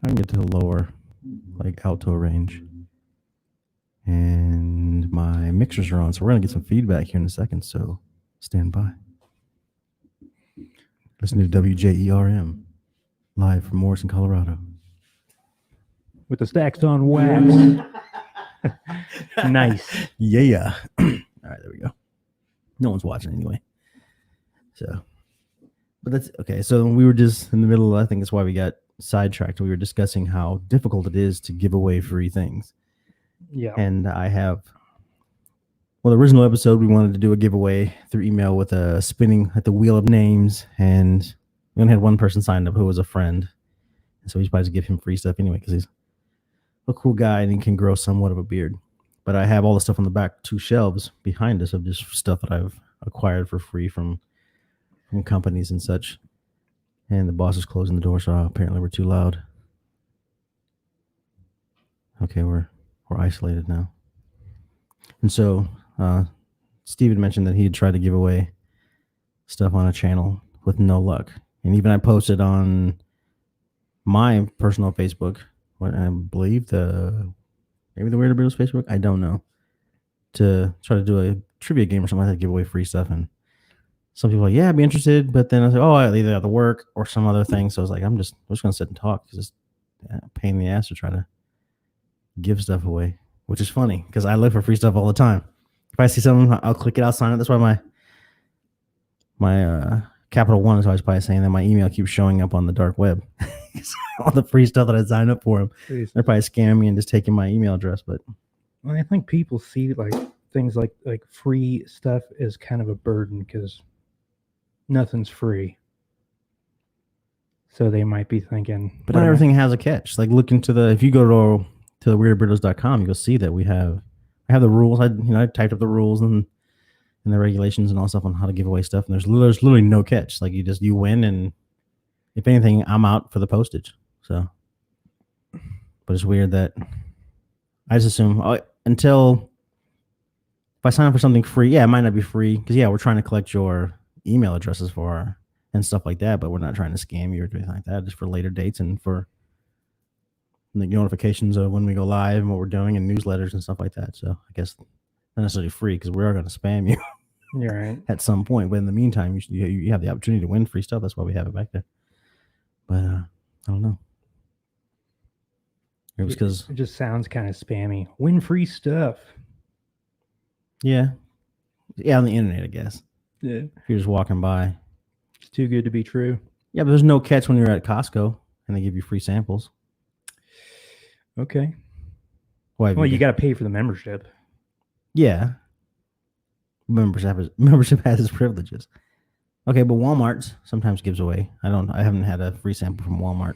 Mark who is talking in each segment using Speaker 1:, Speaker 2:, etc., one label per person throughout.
Speaker 1: I can get to the lower, like alto range. And my mixers are on, so we're going to get some feedback here in a second, so stand by. Listen to WJERM, live from Morrison, Colorado.
Speaker 2: With the stacks on wax. Nice.
Speaker 1: Yeah. All right, there we go. No one's watching anyway. So, but that's okay. So we were just in the middle, I think that's why we got sidetracked. We were discussing how difficult it is to give away free things.
Speaker 2: Yeah.
Speaker 1: And I have, well, the original episode, we wanted to do a giveaway through email with a spinning at the wheel of names. And we only had one person signed up who was a friend. And so we supposed to give him free stuff anyway, because he's a cool guy and he can grow somewhat of a beard. But I have all the stuff on the back 2 shelves behind us of just stuff that I've acquired for free from companies and such. And the boss is closing the door, so apparently we're too loud. Okay, we're isolated now. And so Steven mentioned that he had tried to give away stuff on a channel with no luck. And even I posted on my personal Facebook, what I believe maybe the Wearded Beirdos Facebook, I don't know, to try to do a trivia game or something like that, give away free stuff. And some people are like, yeah, I'd be interested. But then I was like, oh, I either have to work or some other thing. So I was like, I'm just going to sit and talk, because it's a pain in the ass to try to give stuff away, which is funny because I look for free stuff all the time. If I see something, I'll click it, I'll sign it. That's why my Capital One is always probably saying that my email keeps showing up on the dark web. All the free stuff that I signed up for them, they're probably scamming me and just taking my email address. But
Speaker 2: I think people see like things like free stuff as kind of a burden because nothing's free. So they might be thinking,
Speaker 1: but not everything has a catch. Like look into if you go to weirdedbeirdos.com, you'll see that I have the rules. I typed up the rules and the regulations and all stuff on how to give away stuff. And there's literally no catch. Like you win, and if anything, I'm out for the postage. So, but it's weird that I just assume until if I sign up for something free, yeah, it might not be free because we're trying to collect your email addresses and stuff like that, but we're not trying to scam you or anything like that. Just for later dates and for the notifications of when we go live and what we're doing and newsletters and stuff like that. So I guess not necessarily free because we are going to spam you.
Speaker 2: You're right.
Speaker 1: At some point, but in the meantime, you have the opportunity to win free stuff. That's why we have it back there. But I don't know. It was because
Speaker 2: it just sounds kind of spammy. Win free stuff.
Speaker 1: Yeah, on the internet, I guess.
Speaker 2: Yeah,
Speaker 1: if you're just walking by,
Speaker 2: it's too good to be true.
Speaker 1: Yeah, but there's no catch when you're at Costco and they give you free samples.
Speaker 2: Okay.
Speaker 1: Well,
Speaker 2: you got to pay for the membership.
Speaker 1: Yeah. Membership has its privileges. Okay, but Walmart sometimes gives away. I haven't had a free sample from Walmart.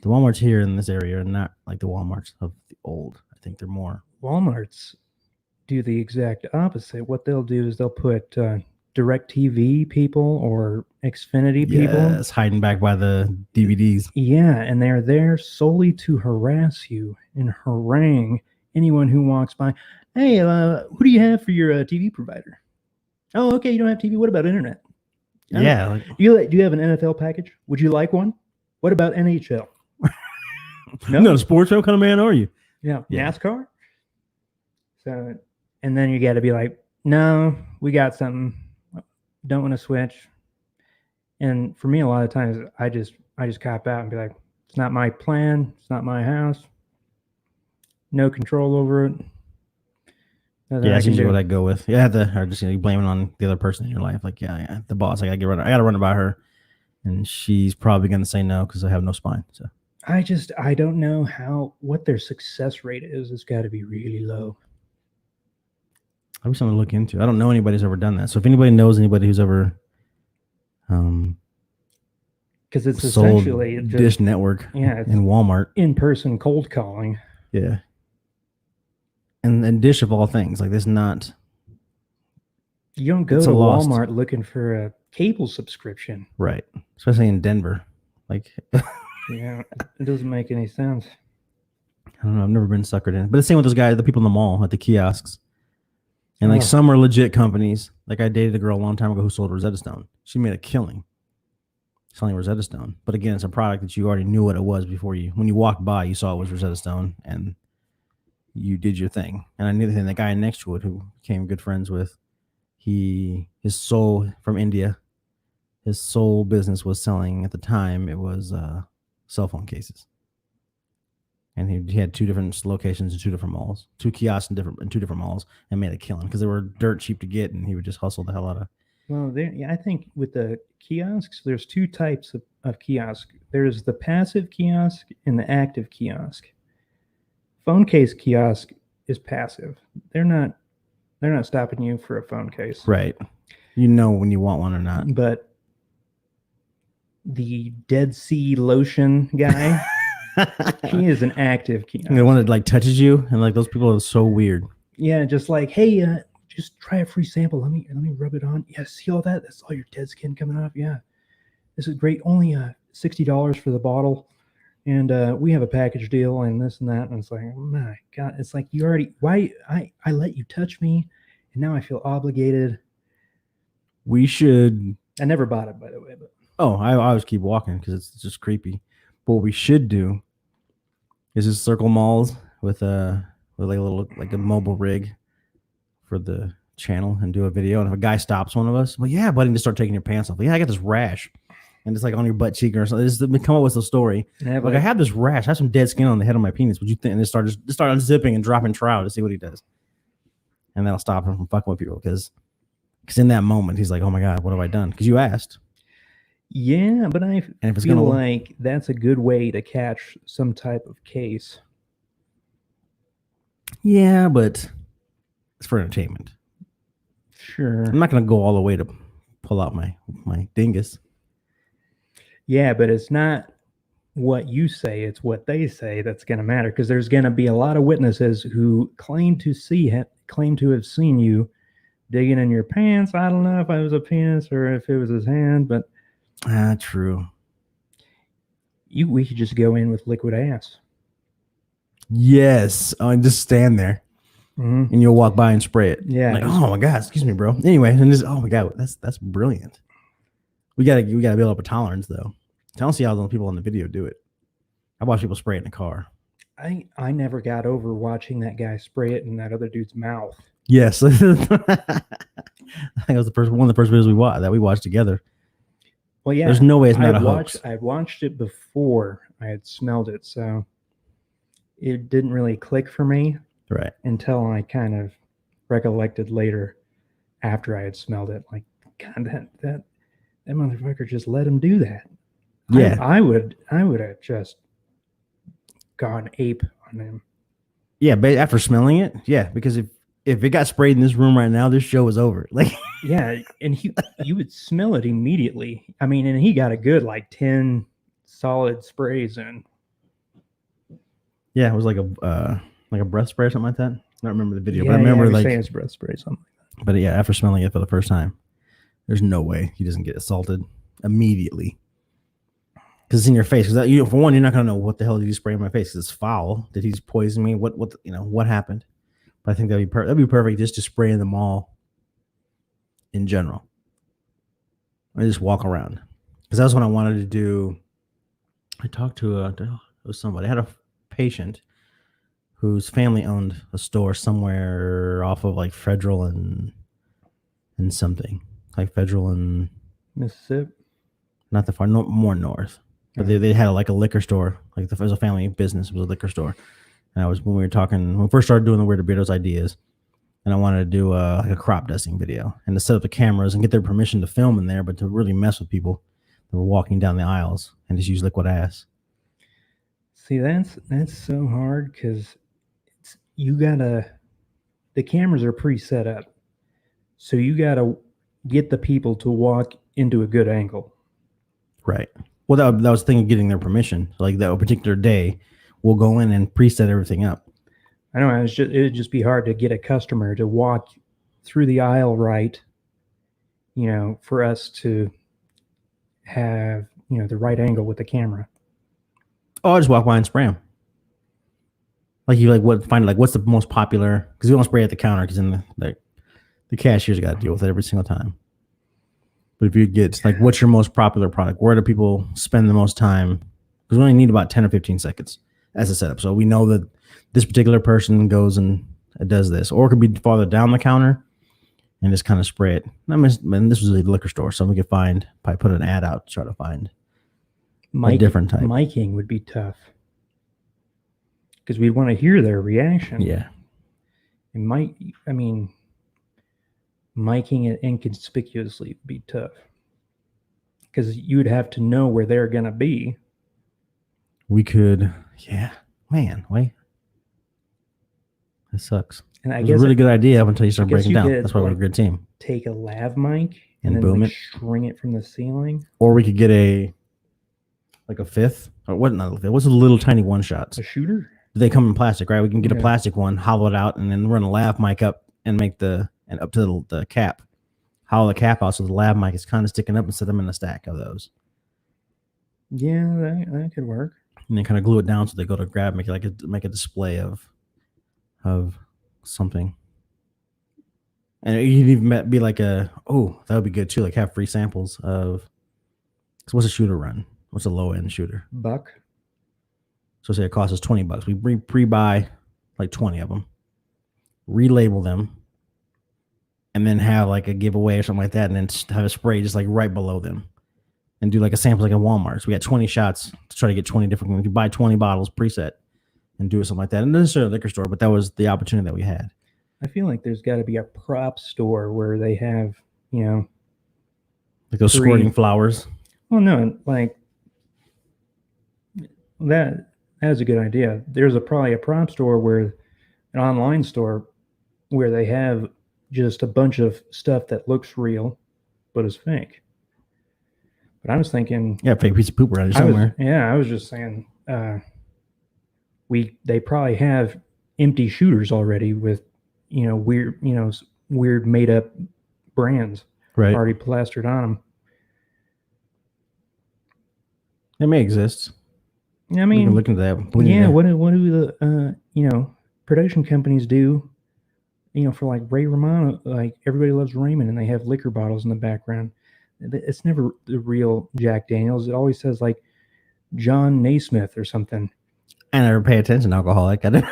Speaker 1: The Walmarts here in this area are not like the Walmarts of the old. I think they're more.
Speaker 2: Walmarts do the exact opposite. What they'll do is they'll put DirecTV people or Xfinity people.
Speaker 1: Yeah, it's hiding back by the DVDs.
Speaker 2: Yeah, and they're there solely to harass you and harangue anyone who walks by. Hey, who do you have for your TV provider? Oh, okay, you don't have TV. What about internet?
Speaker 1: Yeah.
Speaker 2: Do you have an NFL package? Would you like one? What about NHL?
Speaker 1: No? Not a sports show kind of man, are you?
Speaker 2: Yeah. NASCAR? So, and then you got to be like, no, we got something. Don't want to switch. And for me, a lot of times, I just cop out and be like, it's not my plan. It's not my house. No control over it.
Speaker 1: Nothing that's usually what I go with. Yeah, or just you blame it on the other person in your life. Like, yeah, the boss. I got to run it by her, and she's probably going to say no because I have no spine. So
Speaker 2: I don't know what their success rate is. It's got to be really low.
Speaker 1: I'll be something to look into. I don't know anybody who's ever done that. So if anybody knows anybody who's ever,
Speaker 2: because it's essentially
Speaker 1: just Dish Network, in Walmart,
Speaker 2: in-person cold calling.
Speaker 1: Yeah. And Dish of all things, like this, not.
Speaker 2: You don't go to Walmart looking for a cable subscription,
Speaker 1: right? Especially in Denver, like.
Speaker 2: Yeah, it doesn't make any sense.
Speaker 1: I don't know. I've never been suckered in, but the same with those guys, the people in the mall at the kiosks, and like some are legit companies. Like I dated a girl a long time ago who sold Rosetta Stone. She made a killing selling Rosetta Stone. But again, it's a product that you already knew what it was before when you walked by, you saw it was Rosetta Stone and you did your thing. And I knew the guy next to it who became good friends with, his sole from India, his sole business was selling at the time, it was cell phone cases. And he had 2 different locations in 2 different malls, 2 kiosks in 2 different malls, and made a killing because they were dirt cheap to get, and he would just hustle the hell out of.
Speaker 2: Well, I think with the kiosks, there's 2 types of kiosk. There's the passive kiosk and the active kiosk. Phone case kiosk is passive. They're not stopping you for a phone case.
Speaker 1: Right. You know when you want one or not.
Speaker 2: But the Dead Sea lotion guy, he is an active kiosk.
Speaker 1: The one that like touches you, and like those people are so weird.
Speaker 2: Yeah, just like, hey, just try a free sample. Let me rub it on. Yeah, see all that? That's all your dead skin coming off. Yeah, this is great. Only $60 for the bottle, and we have a package deal and this and that. And it's like, oh my God, it's like you already. Why I let you touch me, and now I feel obligated.
Speaker 1: We should.
Speaker 2: I never bought it, by the way, but
Speaker 1: I always keep walking because it's just creepy. But what we should do is just circle malls with like a little like a mobile rig for the channel and do a video. And if a guy stops one of us, well, yeah, buddy, just start taking your pants off. Like, yeah, I got this rash, and it's like on your butt cheek or something. Just come up with a story.
Speaker 2: yeah,
Speaker 1: Like, I have this rash. I have some dead skin on the head of my penis. Would you think? And just start unzipping and dropping trout to see what he does, and that'll stop him from fucking with people because in that moment he's like, oh my God, what have I done? Because you asked.
Speaker 2: Yeah, but I feel like that's a good way to catch some type of case.
Speaker 1: Yeah, but it's for entertainment.
Speaker 2: Sure.
Speaker 1: I'm not going to go all the way to pull out my dingus.
Speaker 2: Yeah, but it's not what you say, it's what they say that's going to matter, because there's going to be a lot of witnesses who claim to have seen you digging in your pants. I don't know if it was a penis or if it was his hand, but
Speaker 1: true.
Speaker 2: We could just go in with liquid ass.
Speaker 1: Yes, and just stand there, and you'll walk by and spray it.
Speaker 2: Yeah.
Speaker 1: Like, oh my God, excuse me, bro. Anyway, and just, oh my God, that's brilliant. We gotta build up a tolerance though. I don't see how those people in the video do it. I watch people spray it in the car.
Speaker 2: I never got over watching that guy spray it in that other dude's mouth.
Speaker 1: Yes, I think it was one of the first videos we watched together.
Speaker 2: Well, yeah,
Speaker 1: there's no way it's not a hoax.
Speaker 2: I watched it before I had smelled it, so it didn't really click for me,
Speaker 1: right? Until
Speaker 2: I kind of recollected later, after I had smelled it. Like, God, that motherfucker just let him do that.
Speaker 1: Yeah,
Speaker 2: I would have just gone ape on him.
Speaker 1: Yeah, but after smelling it, yeah, because if it got sprayed in this room right now, this show is over. Like,
Speaker 2: yeah, and you would smell it immediately. I mean, and he got a good like 10 solid sprays in. Yeah,
Speaker 1: it was like a breath spray or something like that. I don't remember the video, but I remember like
Speaker 2: saying it's breath spray, something like that.
Speaker 1: But yeah, after smelling it for the first time, there's no way he doesn't get assaulted immediately. Because it's in your face. Because for one, you're not gonna know what the hell did he spray in my face. It's foul. Did he poison me? What happened? But I think that'd be perfect just to spray in the mall in general. I just walk around, because that's what I wanted to do. I talked to somebody. I had a patient whose family owned a store somewhere off of like Federal and something, like Federal and
Speaker 2: Mississippi.
Speaker 1: Not that far, more north. But they had like a liquor store. Like it was a family business. It was a liquor store. And when we first started doing the Wearded Beirdos ideas, and I wanted to do like a crop dusting video and to set up the cameras and get their permission to film in there, but to really mess with people that were walking down the aisles and just use liquid ass.
Speaker 2: See, that's so hard, because the cameras are pre-set up. So you gotta get the people to walk into a good angle.
Speaker 1: Right. Well, that was the thing of getting their permission. Like that particular day, we'll go in and preset everything up.
Speaker 2: I know it would just be hard to get a customer to walk through the aisle right, for us to have, the right angle with the camera.
Speaker 1: Oh, I just walk by and spray them. Like what's the most popular? Because you don't spray at the counter, because then the cashier's got to deal with it every single time. But if you get like, what's your most popular product? Where do people spend the most time? Because we only need about 10 or 15 seconds as a setup. So we know that this particular person goes and does this, or it could be farther down the counter and just kind of spray it. I mean, this was a liquor store, so we could probably put an ad out to try to find a different type.
Speaker 2: Miking would be tough because we'd want to hear their reaction.
Speaker 1: Yeah.
Speaker 2: And miking it inconspicuously would be tough because you'd have to know where they're going to be.
Speaker 1: We could, yeah, man, wait. That sucks.
Speaker 2: And I
Speaker 1: it was
Speaker 2: guess
Speaker 1: a really good idea up until you start breaking down. That's why we're a good team.
Speaker 2: Take a lav mic
Speaker 1: and
Speaker 2: then
Speaker 1: boom
Speaker 2: like
Speaker 1: it,
Speaker 2: string it from the ceiling.
Speaker 1: Or we could get a fifth, or what? Not a fifth. What's a little tiny one shots?
Speaker 2: A shooter?
Speaker 1: They come in plastic, right? We can get a plastic one, hollow it out, and then run a lav mic up and make up to the cap, hollow the cap out so the lav mic is kind of sticking up and set them in a stack of those.
Speaker 2: Yeah, that could work.
Speaker 1: And then kind of glue it down so they go to grab, make a display of something. And you'd even be like that would be good too. Like have free samples of. So what's a shooter run? What's a low end shooter?
Speaker 2: $1.
Speaker 1: So say it costs us $20. We pre-buy like 20 of them, relabel them, and then have like a giveaway or something like that, and then have a spray just like right below them, and do like a sample like at Walmart. So we got 20 shots to try to get 20 different. You buy 20 bottles preset, and do something like that. And not necessarily a liquor store, but that was the opportunity that we had.
Speaker 2: I feel like there's got to be a prop store where they have, like
Speaker 1: those squirting flowers.
Speaker 2: Well, no, like that is a good idea. There's probably a prop store an online store where they have just a bunch of stuff that looks real, but is fake. But I was thinking,
Speaker 1: fake piece of poop around here somewhere.
Speaker 2: I was just saying, they probably have empty shooters already with, weird made up brands already plastered on them.
Speaker 1: It may exist.
Speaker 2: I mean,
Speaker 1: we can look into that.
Speaker 2: What do the production companies do? For like Ray Romano, like Everybody Loves Raymond, and they have liquor bottles in the background. It's never the real Jack Daniels. It always says like John Naismith or something.
Speaker 1: I never pay attention to alcoholic. I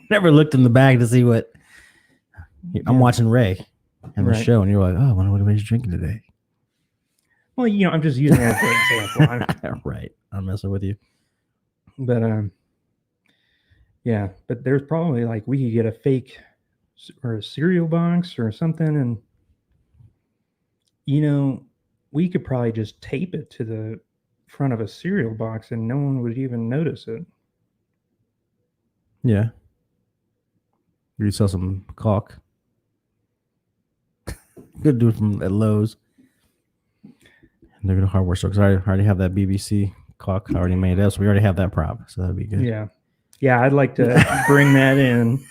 Speaker 1: never looked in the bag to see what. I'm watching Ray and the show, and you're like, oh, I wonder what everybody's drinking today.
Speaker 2: Well, I'm just using that for example.
Speaker 1: Right. I'm messing with you.
Speaker 2: But but there's probably like we could get a fake or a cereal box or something, and we could probably just tape it to the front of a cereal box and no one would even notice it.
Speaker 1: Yeah. You sell some caulk. Good do it from at Lowe's. They're going to hardware store because I already have that BBC caulk already made up, so we already have that prop, so that'd be good.
Speaker 2: Yeah, I'd like to bring that in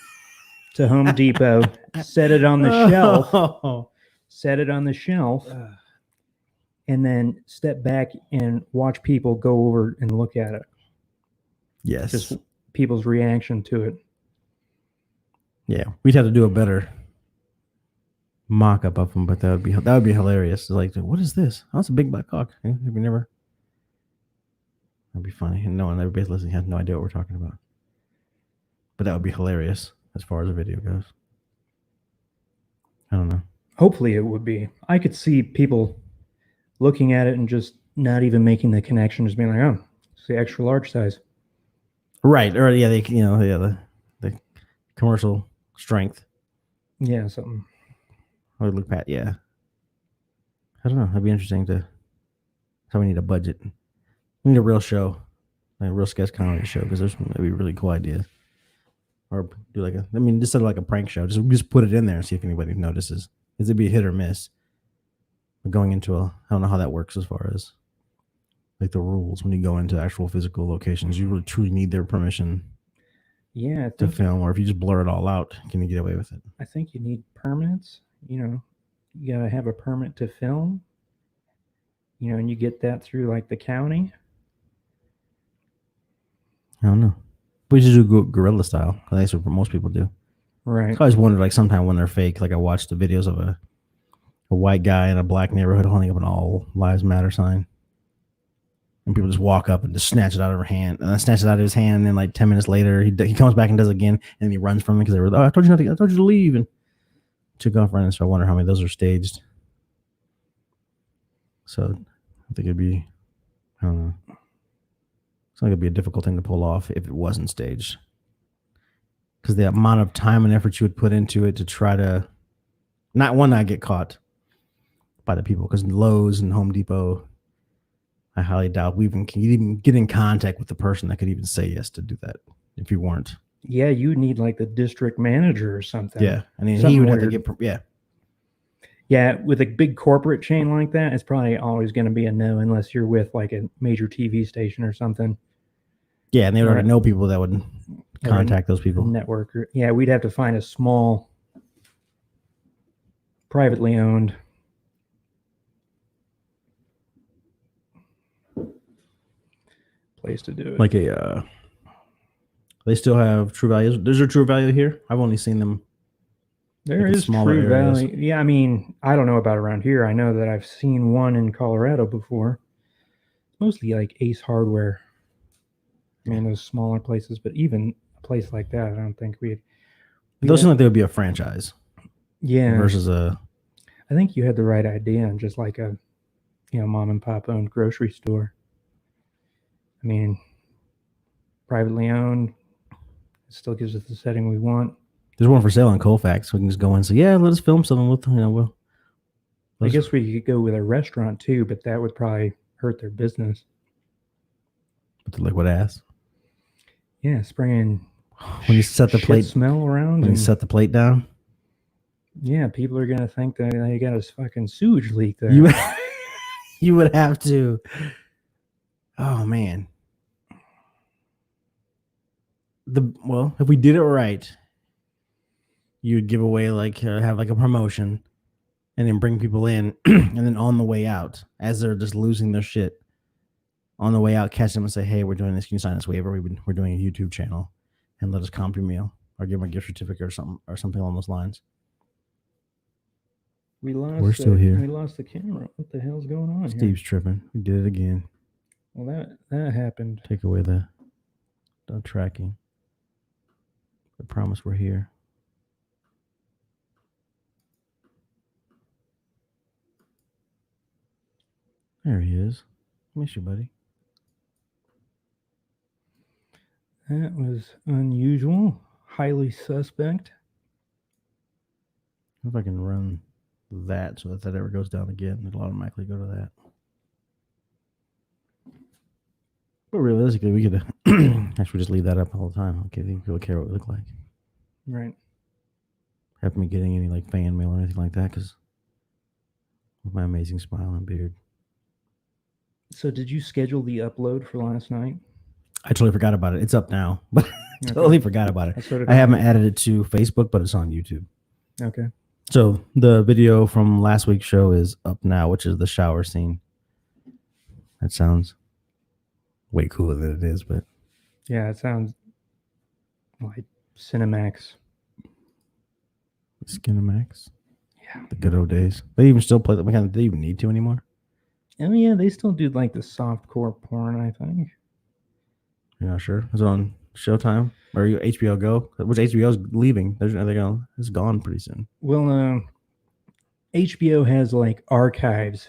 Speaker 2: to Home Depot, set it on the shelf, and then step back and watch people go over and look at it.
Speaker 1: Yes,
Speaker 2: just people's reaction to it.
Speaker 1: Yeah, we'd have to do a better mock-up of them, but that would be hilarious. It's like, what is this? Oh, it's a big black cock. Have you never? That'd be funny, and no one, everybody listening has no idea what we're talking about. But that would be hilarious as far as the video goes. I don't know.
Speaker 2: Hopefully, it would be. I could see people looking at it and just not even making the connection, just being like, "Oh, it's the extra large size."
Speaker 1: Right, or the commercial strength.
Speaker 2: Yeah, something.
Speaker 1: I would look at, I don't know. That'd be interesting to. So we need a budget. We need a real show, like a real sketch comedy show, because that'd be really cool ideas. Or do just sort of like a prank show. Just put it in there and see if anybody notices. It'd be a hit or miss. But going into I don't know how that works as far as like the rules when you go into actual physical locations. You really truly need their permission.
Speaker 2: Yeah,
Speaker 1: to film, or if you just blur it all out, can you get away with it?
Speaker 2: I think you need permits. You gotta have a permit to film. And you get that through like the county.
Speaker 1: I don't know. We just do guerrilla style. I think that's what most people do.
Speaker 2: Right.
Speaker 1: I always wondered, like, sometime when they're fake, like I watched the videos of a white guy in a black neighborhood holding up an All Lives Matter sign. And people just walk up and just snatch it out of her hand, and then snatch it out of his hand. And then like 10 minutes later, he comes back and does it again, and he runs from it because they were, I told you not to, I told you to leave, and took off running. So I wonder how many of those are staged. So I think it'd be, I don't know. It's like it'd be a difficult thing to pull off if it wasn't staged, because the amount of time and effort you would put into it to try to not get caught by the people, because Lowe's and Home Depot, I highly doubt we can even get in contact with the person that could even say yes to do that if you weren't.
Speaker 2: Yeah, you need like the district manager or something.
Speaker 1: Yeah, I mean,
Speaker 2: Something
Speaker 1: he would have
Speaker 2: weird.
Speaker 1: to get,
Speaker 2: Yeah, with a big corporate chain like that, it's probably always going to be a no unless you're with like a major TV station or something.
Speaker 1: Yeah, and they would
Speaker 2: Or
Speaker 1: already know people that would contact those
Speaker 2: a
Speaker 1: people.
Speaker 2: network. Yeah, we'd have to find a small, privately owned place to do it.
Speaker 1: Like a, they still have True Value. There's a True Value here. I've only seen them.
Speaker 2: There
Speaker 1: like in
Speaker 2: is
Speaker 1: smaller
Speaker 2: True
Speaker 1: areas.
Speaker 2: Value. Yeah, I mean, I don't know about around here. I know that I've seen one in Colorado before. Mostly like Ace Hardware. I mean, those smaller places, but even a place like that, I don't think we'd.
Speaker 1: Those seem like they would be a franchise.
Speaker 2: Yeah.
Speaker 1: Versus a.
Speaker 2: I think you had the right idea, and just like a, mom and pop owned grocery store. I mean, privately owned. It still gives us the setting we want.
Speaker 1: There's one for sale in Colfax. We can just go in and say, yeah, let us film something with,
Speaker 2: I guess we could go with a restaurant too, but that would probably hurt their business.
Speaker 1: With the liquid ass.
Speaker 2: Yeah, spraying.
Speaker 1: When you set the plate,
Speaker 2: smell around.
Speaker 1: When you set the plate down.
Speaker 2: Yeah, people are gonna think that they got a fucking sewage leak there.
Speaker 1: You would have to. Oh man. If we did it right, you'd give away have like a promotion, and then bring people in, and then on the way out, as they're just losing their shit, on the way out, catch them and say, "Hey, we're doing this. Can you sign this waiver? We're doing a YouTube channel, and let us comp your meal, or give them a gift certificate or something along those lines."
Speaker 2: We're
Speaker 1: still here.
Speaker 2: We lost the camera. What the hell's going on?
Speaker 1: Steve's tripping. We did it again.
Speaker 2: Well, that happened.
Speaker 1: Take away the tracking. I promise we're here. There he is. Miss you, buddy.
Speaker 2: That was unusual. Highly suspect.
Speaker 1: If I can run that so that ever goes down again, it'll automatically go to that. But realistically, we could actually just leave that up all the time. Okay, people care what we look like.
Speaker 2: Right.
Speaker 1: Have me getting any like fan mail or anything like that, because with my amazing smile and beard.
Speaker 2: So did you schedule the upload for last night?
Speaker 1: I totally forgot about it. It's up now, but I totally forgot about it. I haven't added it to Facebook, but it's on YouTube.
Speaker 2: Okay.
Speaker 1: So the video from last week's show is up now, which is the shower scene. That sounds way cooler than it is, but
Speaker 2: yeah, it sounds like Cinemax.
Speaker 1: Skinemax.
Speaker 2: Yeah.
Speaker 1: The good old days. They even still play them. Do they even need to anymore?
Speaker 2: Oh yeah, they still do like the softcore porn, I think.
Speaker 1: You're not sure? Is it on Showtime or HBO Go? Which HBO is leaving? It's gone pretty soon.
Speaker 2: Well, HBO has like archives.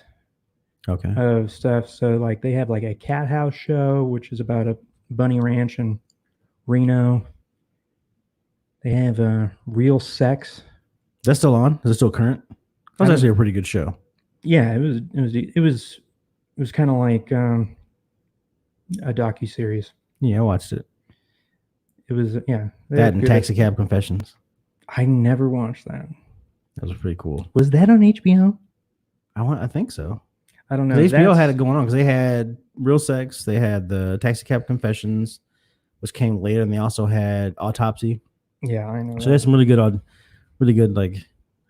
Speaker 1: Okay.
Speaker 2: Of stuff. So like they have like a cat house show, which is about a bunny ranch in Reno. They have Real Sex.
Speaker 1: That's still on? Is it still current? That was actually a pretty good show.
Speaker 2: Yeah, it was kind of like a docuseries.
Speaker 1: Yeah, I watched it.
Speaker 2: It was
Speaker 1: that and Taxi Cab Confessions.
Speaker 2: I never watched that.
Speaker 1: That was pretty cool.
Speaker 2: Was that on HBO?
Speaker 1: I think so.
Speaker 2: I don't know.
Speaker 1: HBO had it going on because they had Real Sex, they had the Taxi Cab Confessions, which came later, and they also had Autopsy.
Speaker 2: Yeah, I know.
Speaker 1: So there's some really good like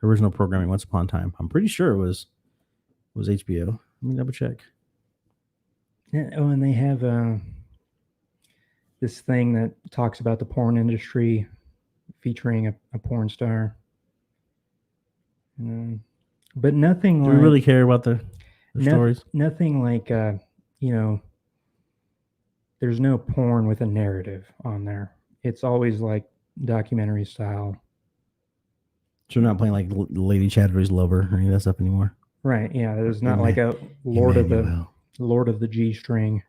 Speaker 1: original programming once upon a time. I'm pretty sure it was HBO. Let me double check.
Speaker 2: Yeah, and they have this thing that talks about the porn industry featuring a porn star. but nothing
Speaker 1: Do
Speaker 2: like
Speaker 1: we really care about the stories?
Speaker 2: nothing like you know, there's no porn with a narrative on there. It's always like documentary style.
Speaker 1: So we're not playing like Lady Chatterley's Lover or any of that stuff anymore.
Speaker 2: Right. Yeah. There's not like a
Speaker 1: Emmanuel.
Speaker 2: Lord of the G string.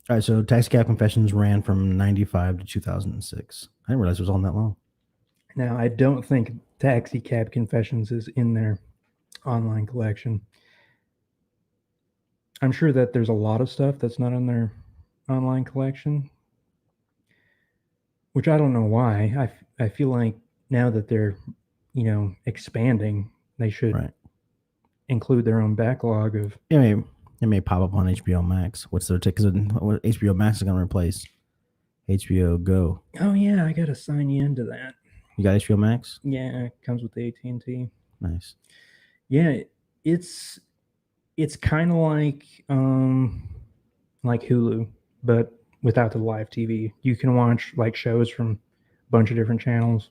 Speaker 1: All right, so Taxi Cab Confessions ran from 95 to 2006. I didn't realize it was on that long.
Speaker 2: Now, I don't think Taxi Cab Confessions is in their online collection. I'm sure that there's a lot of stuff that's not in their online collection, which I don't know why. I feel like now that they're, expanding, they should
Speaker 1: Right.
Speaker 2: include their own backlog of.
Speaker 1: It may pop up on HBO Max. What's their ticket? Because HBO Max is going to replace HBO Go.
Speaker 2: Oh yeah, I gotta sign you into that.
Speaker 1: You got HBO Max?
Speaker 2: Yeah, it comes with the AT&T.
Speaker 1: Nice.
Speaker 2: Yeah, it's kind of like Hulu, but without the live TV. You can watch like shows from a bunch of different channels,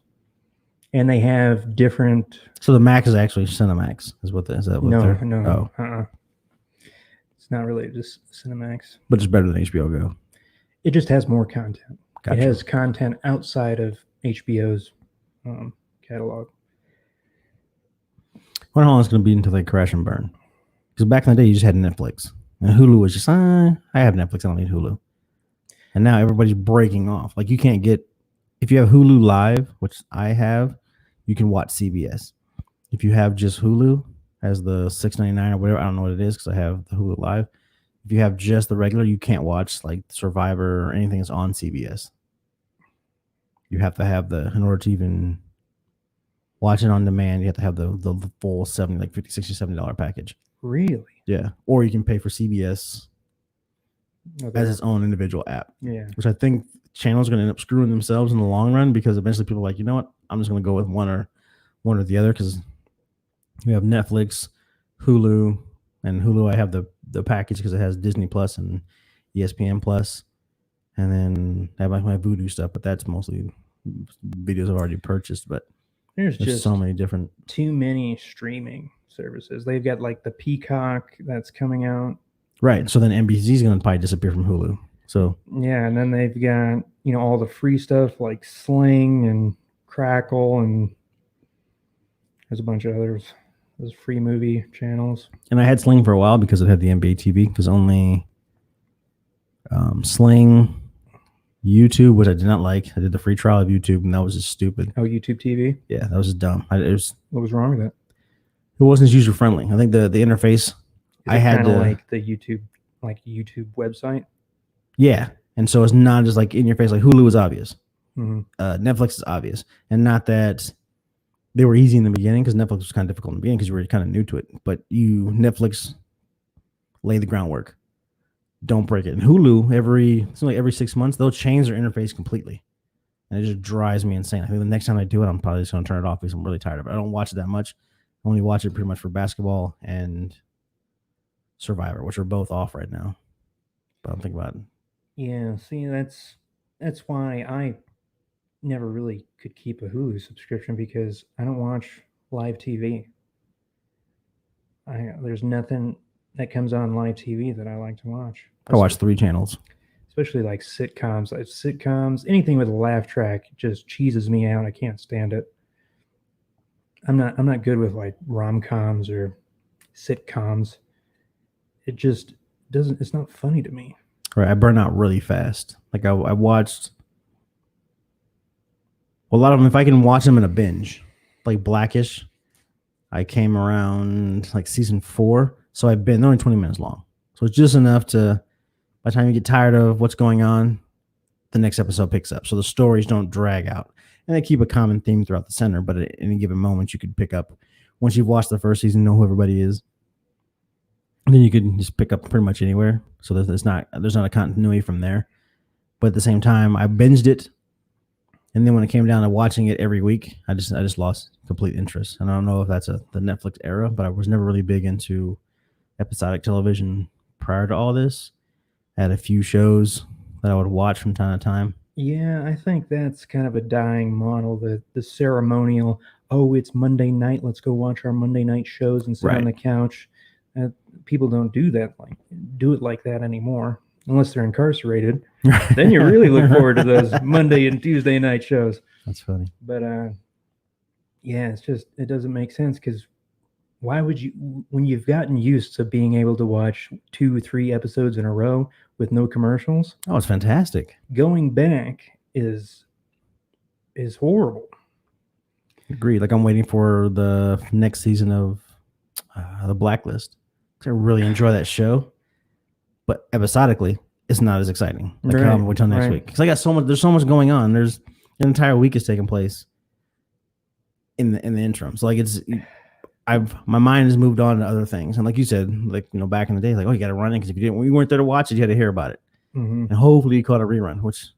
Speaker 2: and they have different.
Speaker 1: So the Max is actually Cinemax. Is that what they're?
Speaker 2: No. It's not related to Cinemax.
Speaker 1: But it's better than HBO Go.
Speaker 2: It just has more content.
Speaker 1: Gotcha.
Speaker 2: It has content outside of HBO's catalog.
Speaker 1: I wonder how long it's going to be until they crash and burn. Because back in the day, you just had Netflix. And Hulu was just, I have Netflix, I don't need Hulu. And now everybody's breaking off. Like you can't get, if you have Hulu Live, which I have, you can watch CBS. If you have just Hulu as the $6.99 or whatever, I don't know what it is because I have the Hulu Live. If you have just the regular, you can't watch like Survivor or anything that's on CBS. You have to have in order to even watch it on demand, you have to have the full $70, like $50, $60, $70 package.
Speaker 2: Really?
Speaker 1: Yeah. Or you can pay for CBS as its own individual app.
Speaker 2: Yeah.
Speaker 1: Which I think channels are going to end up screwing themselves in the long run because eventually people are like, you know what? I'm just going to go with one or the other because we have Netflix, Hulu, and Hulu. I have the package because it has Disney Plus and ESPN Plus, and then I have my Vudu stuff, but that's mostly videos I've already purchased. But there's just so many different.
Speaker 2: Too many streaming services. They've got like the Peacock that's coming out.
Speaker 1: Right. So then NBC is going to probably disappear from Hulu. So
Speaker 2: yeah, and then they've got all the free stuff like Sling and Crackle, and there's a bunch of others. Those free movie channels.
Speaker 1: And I had Sling for a while because it had the NBA TV. Because only Sling, YouTube, which I did not like. I did the free trial of YouTube, and that was just stupid.
Speaker 2: Oh, YouTube TV?
Speaker 1: Yeah, that was just dumb.
Speaker 2: What was wrong with that?
Speaker 1: It wasn't user friendly. I think the interface.
Speaker 2: I had to like the YouTube website.
Speaker 1: Yeah, and so it's not just like in your face. Like Hulu is obvious.
Speaker 2: Mm-hmm.
Speaker 1: Netflix is obvious, and not that they were easy in the beginning because Netflix was kind of difficult in the beginning because you were kind of new to it. But Netflix lay the groundwork. Don't break it. And Hulu, every 6 months, they'll change their interface completely. And it just drives me insane. I think the next time I do it, I'm probably just going to turn it off because I'm really tired of it. I don't watch it that much. I only watch it pretty much for basketball and Survivor, which are both off right now. But I'm thinking about it.
Speaker 2: Yeah, see, that's why I never really could keep a Hulu subscription because I don't watch live TV. There's nothing that comes on live TV that I like to watch.
Speaker 1: I watch 3 channels.
Speaker 2: Especially like sitcoms, anything with a laugh track just cheeses me out. I can't stand it. I'm not good with like rom-coms or sitcoms. It just doesn't. It's not funny to me.
Speaker 1: Right, I burn out really fast. Like I watched a lot of them. If I can watch them in a binge, like Blackish, I came around like season 4, so they're only 20 minutes long, so it's just enough to. By the time you get tired of what's going on, the next episode picks up. So the stories don't drag out, and they keep a common theme throughout the center. But at any given moment, you could pick up. Once you've watched the first season, know who everybody is. And then you can just pick up pretty much anywhere. So there's not a continuity from there. But at the same time, I binged it, and then when it came down to watching it every week, I just lost complete interest. And I don't know if that's the Netflix era, but I was never really big into episodic television prior to all this. I had a few shows that I would watch from time to time.
Speaker 2: Yeah, I think that's kind of a dying model. The ceremonial. oh, it's Monday night, let's go watch our Monday night shows and sit
Speaker 1: Right.
Speaker 2: on the couch. People don't do it like that anymore, unless they're incarcerated. Then you really look forward to those Monday and Tuesday night shows.
Speaker 1: That's funny.
Speaker 2: But yeah, it doesn't make sense, because why would you, when you've gotten used to being able to watch 2 or 3 episodes in a row with no commercials,
Speaker 1: Oh, it's fantastic.
Speaker 2: going back is horrible.
Speaker 1: Agreed. Like I'm waiting for the next season of The Blacklist. I really enjoy that show, but episodically, it's not as exciting. Like,
Speaker 2: Right,
Speaker 1: wait till next
Speaker 2: right.
Speaker 1: week because I got so much. There's so much going on. There's an entire week is taking place in the interim. So like my mind has moved on to other things. And like you said, like back in the day, like you got to run in because if you weren't there to watch it, you had to hear about it.
Speaker 2: Mm-hmm.
Speaker 1: And hopefully you caught a rerun. Which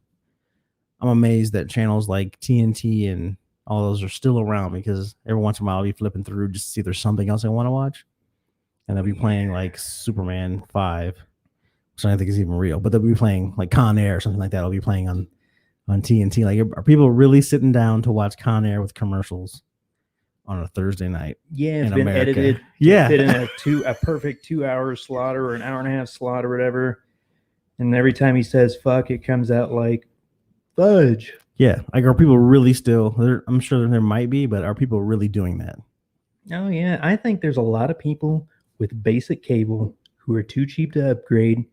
Speaker 1: I'm amazed that channels like TNT and all those are still around, because every once in a while I'll be flipping through just to see if there's something else I want to watch. And they'll be playing like Superman 5, which I don't think is even real, but they'll be playing like Con Air or something like that. I'll be playing on TNT. Like, are people really sitting down to watch Con Air with commercials on a Thursday night?
Speaker 2: Yeah, it's
Speaker 1: in
Speaker 2: been
Speaker 1: America?
Speaker 2: edited to
Speaker 1: Yeah.
Speaker 2: fit in a perfect 2-hour slot or an hour and a half slot or whatever. And every time he says fuck, it comes out like fudge.
Speaker 1: Yeah. Like, are people really still, I'm sure there might be, but are people really doing that?
Speaker 2: Oh, yeah. I think there's a lot of people with basic cable who are too cheap to upgrade,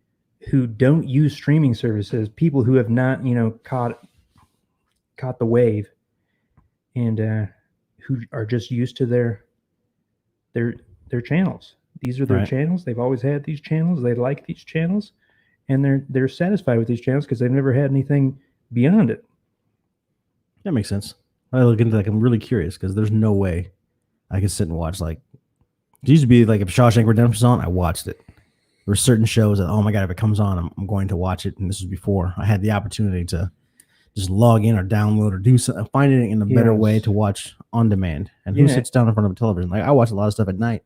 Speaker 2: who don't use streaming services, people who have not, caught the wave, and who are just used to their channels. These are their
Speaker 1: Right.
Speaker 2: channels. They've always had these channels. They like these channels, and they're satisfied with these channels because they've never had anything beyond it.
Speaker 1: That makes sense. I look into I'm really curious because there's no way I could sit and watch it used to be like if Shawshank Redemption's on, I watched it. There were certain shows that, oh my God, if it comes on, I'm going to watch it. And this was before I had the opportunity to just log in or download or do something, find it in a better way to watch on demand. And who sits down in front of a television? Like, I watch a lot of stuff at night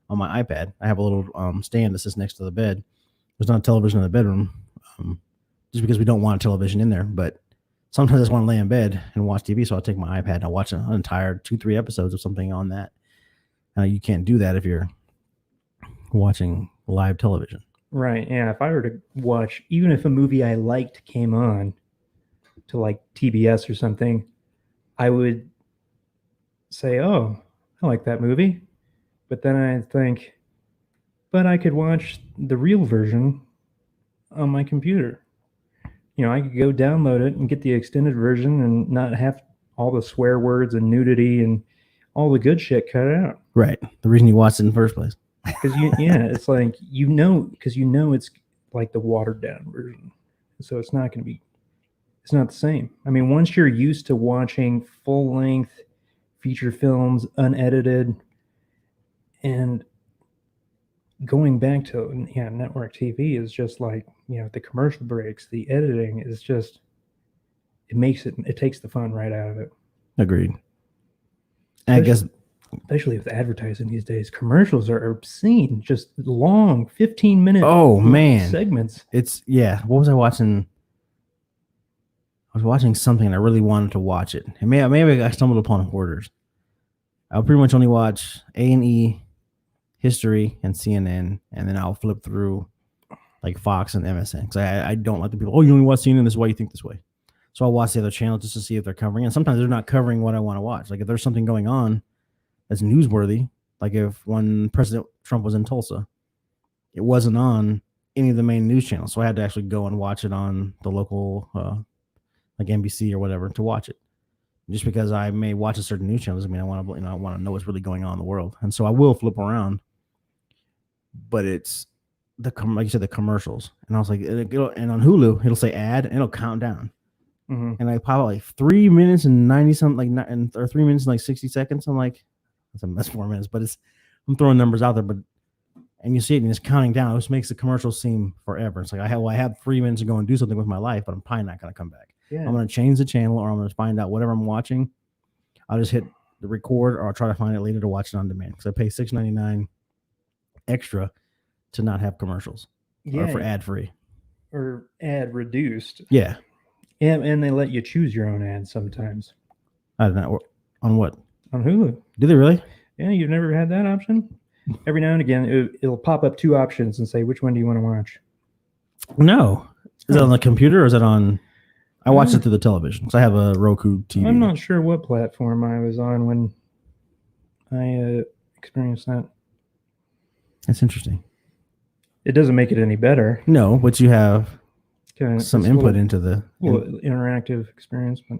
Speaker 1: on my iPad. I have a little stand that sits next to the bed. There's not a television in the bedroom, just because we don't want a television in there. But sometimes I just want to lay in bed and watch TV. So I'll take my iPad and I'll watch an entire 2-3 episodes of something on that. You can't do that if you're watching live television.
Speaker 2: Right. Yeah. If I were to watch, even if a movie I liked came on to like TBS or something, I would say, oh, I like that movie. But then I think, but I could watch the real version on my computer. I could go download it and get the extended version and not have all the swear words and nudity and all the good shit cut out.
Speaker 1: Right. The reason you watched it in the first place.
Speaker 2: Because it's like, because it's like the watered down version. So it's not the same. I mean, once you're used to watching full length feature films, unedited, and going back to network TV is just like, the commercial breaks, the editing is just, it takes the fun right out of it.
Speaker 1: Agreed. And I guess,
Speaker 2: especially with advertising these days, commercials are obscene, just long 15-minute segments.
Speaker 1: What was I watching? I was watching something and I really wanted to watch it. And maybe I stumbled upon Hoarders. I'll pretty much only watch A&E, History, and CNN, and then I'll flip through like Fox and MSN, because I don't like the people, oh, you only watch CNN, this is why you think this way. So I'll watch the other channels just to see if they're covering. And sometimes they're not covering what I want to watch. Like if there's something going on that's newsworthy, like when President Trump was in Tulsa, it wasn't on any of the main news channels. So I had to actually go and watch it on the local, like NBC or whatever, to watch it. Just because I may watch a certain news channel doesn't mean I want to know what's really going on in the world. And so I will flip around, but it's like you said, the commercials. And I was like, and on Hulu, it'll say ad and it'll count down.
Speaker 2: Mm-hmm.
Speaker 1: And I pop like 3 minutes and 90 something, or 3 minutes and like 60 seconds. I'm like, that's 4 minutes, but I'm throwing numbers out there, and you see it and it's counting down. It just makes the commercial seem forever. It's like, I have 3 minutes to go and do something with my life, but I'm probably not going to come back. Yeah. I'm going to change the channel, or I'm going to find out whatever I'm watching. I'll just hit the record, or I'll try to find it later to watch it on demand, because I pay $6.99 extra to not have commercials, or for ad free
Speaker 2: or ad reduced.
Speaker 1: Yeah.
Speaker 2: And they let you choose your own ads sometimes.
Speaker 1: I don't know. On what?
Speaker 2: on Hulu.
Speaker 1: Do they really?
Speaker 2: Yeah, you've never had that option? Every now and again, it'll pop up 2 options and say, which one do you want to watch?
Speaker 1: No. Is that on the computer or is it on? I watch it
Speaker 2: Uh,
Speaker 1: through the television because I have a Roku TV.
Speaker 2: I'm not sure what platform I was on when I experienced that.
Speaker 1: That's interesting.
Speaker 2: It doesn't make it any better.
Speaker 1: No, but you have some input
Speaker 2: little,
Speaker 1: into the.
Speaker 2: little interactive experience, but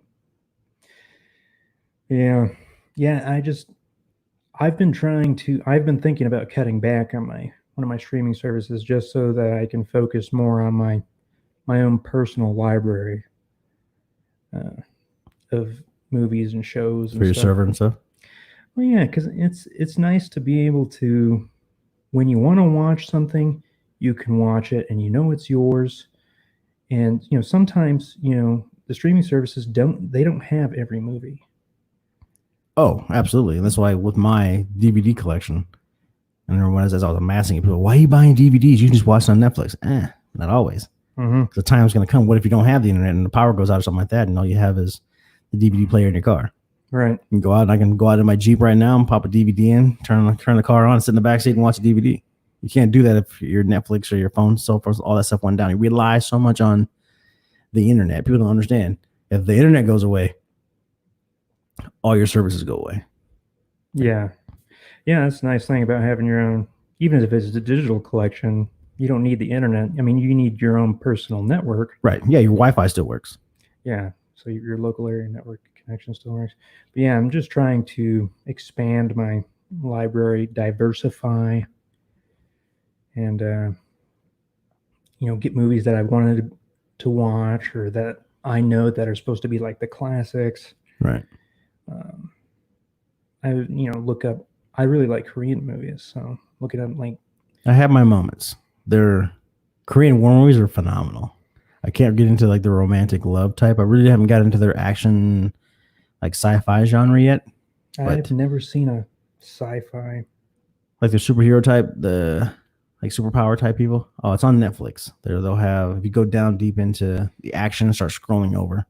Speaker 2: yeah, I've been thinking about cutting back on one of my streaming services just so that I can focus more on my own personal library of movies and shows
Speaker 1: for your server and stuff.
Speaker 2: Well, yeah, because it's nice to be able to, when you want to watch something, you can watch it and you know it's yours. And sometimes the streaming services don't have every movie.
Speaker 1: Oh, absolutely. And that's why with my DVD collection, and everyone as I was amassing it, people, why are you buying DVDs? You can just watch it on Netflix. Not always.
Speaker 2: Mm-hmm.
Speaker 1: The time's going to come. What if you don't have the internet and the power goes out or something like that, and all you have is the DVD player in your car?
Speaker 2: Right.
Speaker 1: You can go out, and I can go out in my Jeep right now and pop a DVD in, turn the car on, sit in the back seat and watch a DVD. You can't do that if your Netflix or your phone, so forth, all that stuff went down. You rely so much on the internet. People don't understand. If the internet goes away, all your services go away.
Speaker 2: Yeah. That's a nice thing about having your own, even if it's a digital collection, you don't need the internet. I mean, you need your own personal network.
Speaker 1: Right. Yeah, your Wi-Fi still works.
Speaker 2: Yeah. So your local area network connection still works. But yeah, I'm just trying to expand my library, diversify, and get movies that I wanted to watch or that I know that are supposed to be like the classics.
Speaker 1: Right.
Speaker 2: I look up. I really like Korean movies, so looking up like.
Speaker 1: I have my moments. Their Korean war movies are phenomenal. I can't get into like the romantic love type. I really haven't got into their action, like sci-fi genre yet.
Speaker 2: I've never seen a sci-fi.
Speaker 1: Like the superhero type, the like superpower type people. Oh, it's on Netflix. They'll have, if you go down deep into the action and start scrolling over.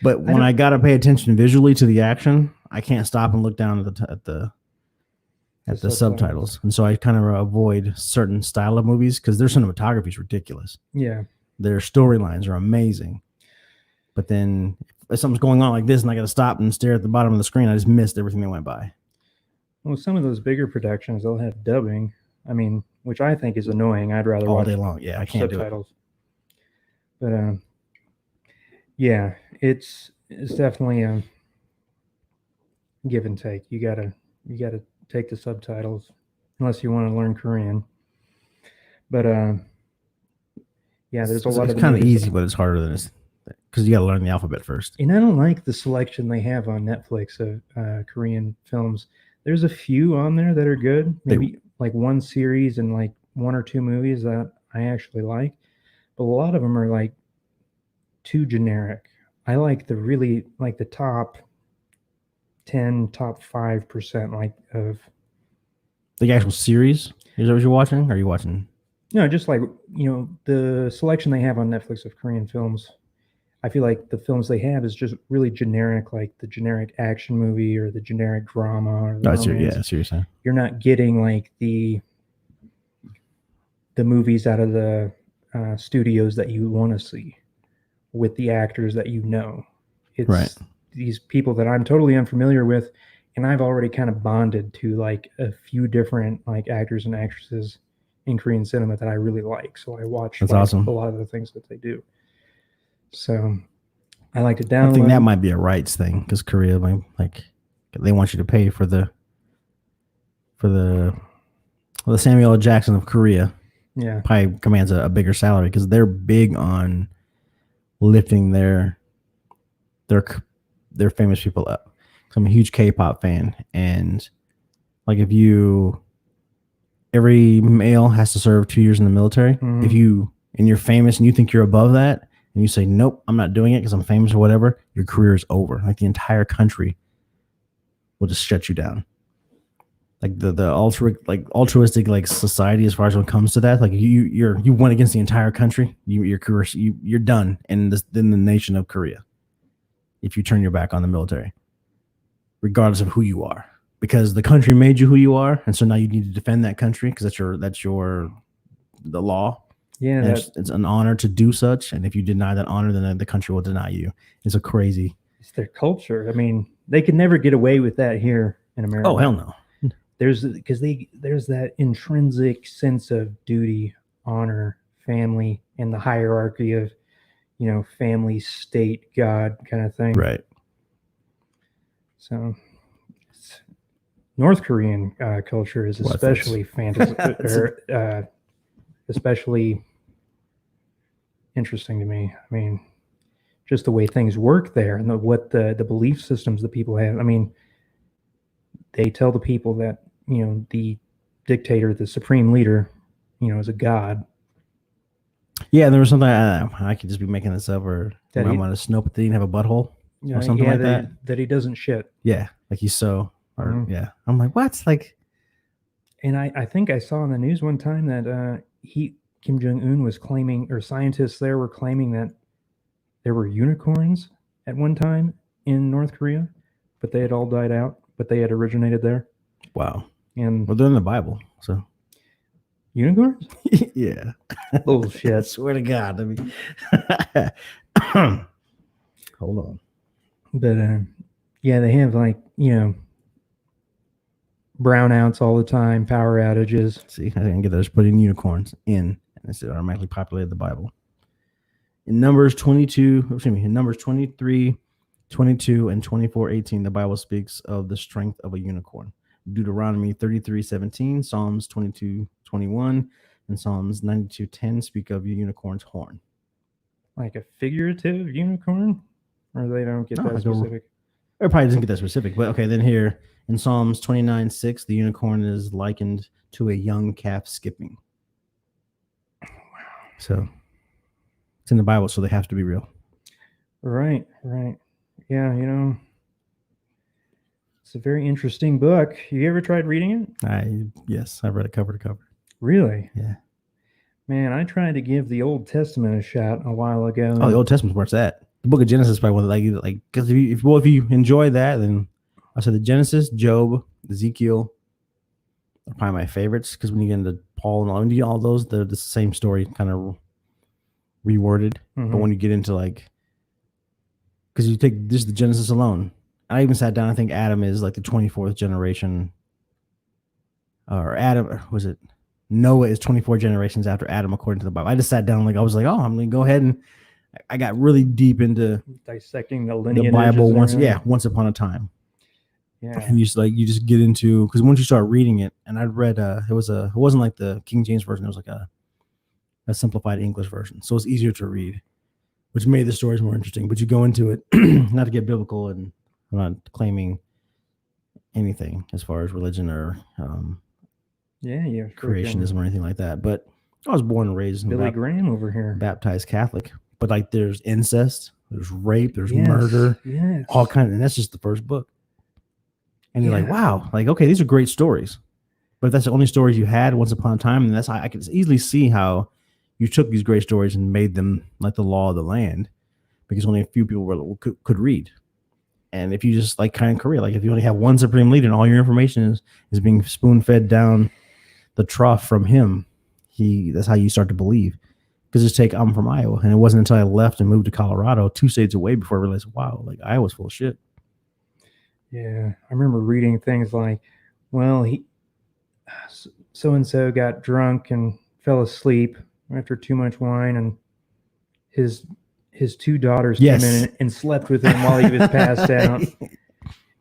Speaker 1: But when I gotta pay attention visually to the action, I can't stop and look down at the subtitles. And so I kind of avoid certain style of movies because their cinematography is ridiculous.
Speaker 2: Yeah.
Speaker 1: Their storylines are amazing. But then if something's going on like this and I got to stop and stare at the bottom of the screen, I just missed everything that went by.
Speaker 2: Well, some of those bigger productions, they'll have dubbing. I mean, which I think is annoying. I'd rather
Speaker 1: all
Speaker 2: watch
Speaker 1: day long. Yeah, I can't
Speaker 2: subtitles. Do it. But yeah, it's definitely a give and take. You gotta take the subtitles unless you want to learn Korean. But yeah, there's a lot of.
Speaker 1: It's kind of easy, but it's harder than it's because you got to learn the alphabet first.
Speaker 2: And I don't like the selection they have on Netflix of Korean films. There's a few on there that are good. Maybe like one series and like 1 or 2 movies that I actually like, but a lot of them are like too generic. I like the top 10, top 5% like of
Speaker 1: the actual series. Is that what you're watching? Or are you watching?
Speaker 2: No, just like the selection they have on Netflix of Korean films. I feel like the films they have is just really generic, like the generic action movie or the generic drama. Or the
Speaker 1: seriously.
Speaker 2: You're not getting like the movies out of the studios that you want to see with the actors that you know. It's
Speaker 1: right.
Speaker 2: These people that I'm totally unfamiliar with, and I've already kind of bonded to like a few different like actors and actresses in Korean cinema that I really like. So I watch
Speaker 1: awesome.
Speaker 2: A lot of the things that they do. So I like to download.
Speaker 1: I think that might be a rights thing because Korea, like they want you to pay for the Samuel L. Jackson of Korea.
Speaker 2: Yeah,
Speaker 1: probably commands a bigger salary because they're big on lifting their famous people up. So I'm a huge K-pop fan, and like every male has to serve 2 years in the military. Mm-hmm. If you're famous and you think you're above that, and you say, nope, I'm not doing it because I'm famous or whatever, your career is over. Like the entire country will just shut you down. Like the altruistic like society as far as when it comes to that, like you went against the entire country, your career, you're done in the nation of Korea if you turn your back on the military. regardless of who you are, because the country made you who you are, and so now you need to defend that country because the law.
Speaker 2: Yeah,
Speaker 1: And it's an honor to do such, and if you deny that honor, then the country will deny you. It's a crazy.
Speaker 2: It's their culture. I mean, they could never get away with that here in America.
Speaker 1: Oh hell no.
Speaker 2: There's that intrinsic sense of duty, honor, family, and the hierarchy of, family, state, God kind of thing.
Speaker 1: Right.
Speaker 2: So, North Korean culture is especially especially interesting to me. I mean, just the way things work there and what the belief systems that people have. I mean, they tell the people that, the dictator, the supreme leader, is a god.
Speaker 1: Yeah, there was something I could just be making this up, or I want to Snope that he didn't have a butthole or something like that.
Speaker 2: That he doesn't shit.
Speaker 1: Yeah, like he's so. Or yeah, I'm like, what? Like,
Speaker 2: and I think I saw on the news one time that Kim Jong-un was claiming, or scientists there were claiming that there were unicorns at one time in North Korea, but they had all died out, but they had originated there.
Speaker 1: Wow.
Speaker 2: And
Speaker 1: well, they're in the Bible, so
Speaker 2: unicorns?
Speaker 1: Yeah.
Speaker 2: Bullshit.
Speaker 1: I swear to God. I mean, hold on.
Speaker 2: But yeah, they have brownouts all the time, power outages.
Speaker 1: See, I didn't get those. Putting unicorns in, and it's automatically populated the Bible. In Numbers 23, 22, and 24:18, the Bible speaks of the strength of a unicorn. Deuteronomy 33:17, Psalms 22:21, and Psalms 92:10 speak of a unicorn's horn.
Speaker 2: Like a figurative unicorn? Or they don't get that specific?
Speaker 1: Or probably doesn't get that specific, but okay, then here in Psalms 29:6, the unicorn is likened to a young calf skipping.
Speaker 2: Wow.
Speaker 1: So it's in the Bible, so they have to be real.
Speaker 2: Right. Yeah, it's a very interesting book. You ever tried reading it?
Speaker 1: Yes, I've read it cover to cover.
Speaker 2: Really?
Speaker 1: Yeah.
Speaker 2: Man, I tried to give the Old Testament a shot a while ago.
Speaker 1: Oh, the Old Testament's where it's at. The Book of Genesis is probably one of like because if you enjoy that, then I said the Genesis, Job, Ezekiel are probably my favorites, because when you get into Paul and all those, they're the same story, kind of reworded. Mm-hmm. But when you get into because you take just the Genesis alone, I even sat down. I think Adam is like the 24th generation, or Noah is 24 generations after Adam, according to the Bible. I just sat down, I was like, oh, I'm going to go ahead, and I got really deep into
Speaker 2: dissecting the lineage.
Speaker 1: The Bible once upon a time.
Speaker 2: Yeah.
Speaker 1: And you just get into, because once you start reading it, and I read, it wasn't like the King James version. It was like a simplified English version. So it's easier to read, which made the stories more interesting. But you go into it, not to get biblical, and I'm not claiming anything as far as religion or creationism or anything like that. But I was born and raised in
Speaker 2: Billy Graham over here,
Speaker 1: baptized Catholic. But there's incest, there's rape, there's murder, all kinds, and that's just the first book. And you're like, wow, okay, these are great stories. But if that's the only stories you had once upon a time, then I can easily see how you took these great stories and made them like the law of the land, because only a few people could read. And if you just kind of Korea, if you only have one supreme leader and all your information is being spoon fed down the trough from him, that's how you start to believe. Because I'm from Iowa, and it wasn't until I left and moved to Colorado, 2 states away, before I realized, wow, Iowa's full of shit.
Speaker 2: Yeah, I remember reading things like, well, so-and-so got drunk and fell asleep after too much wine, and his 2 daughters came in and slept with him while he was passed out,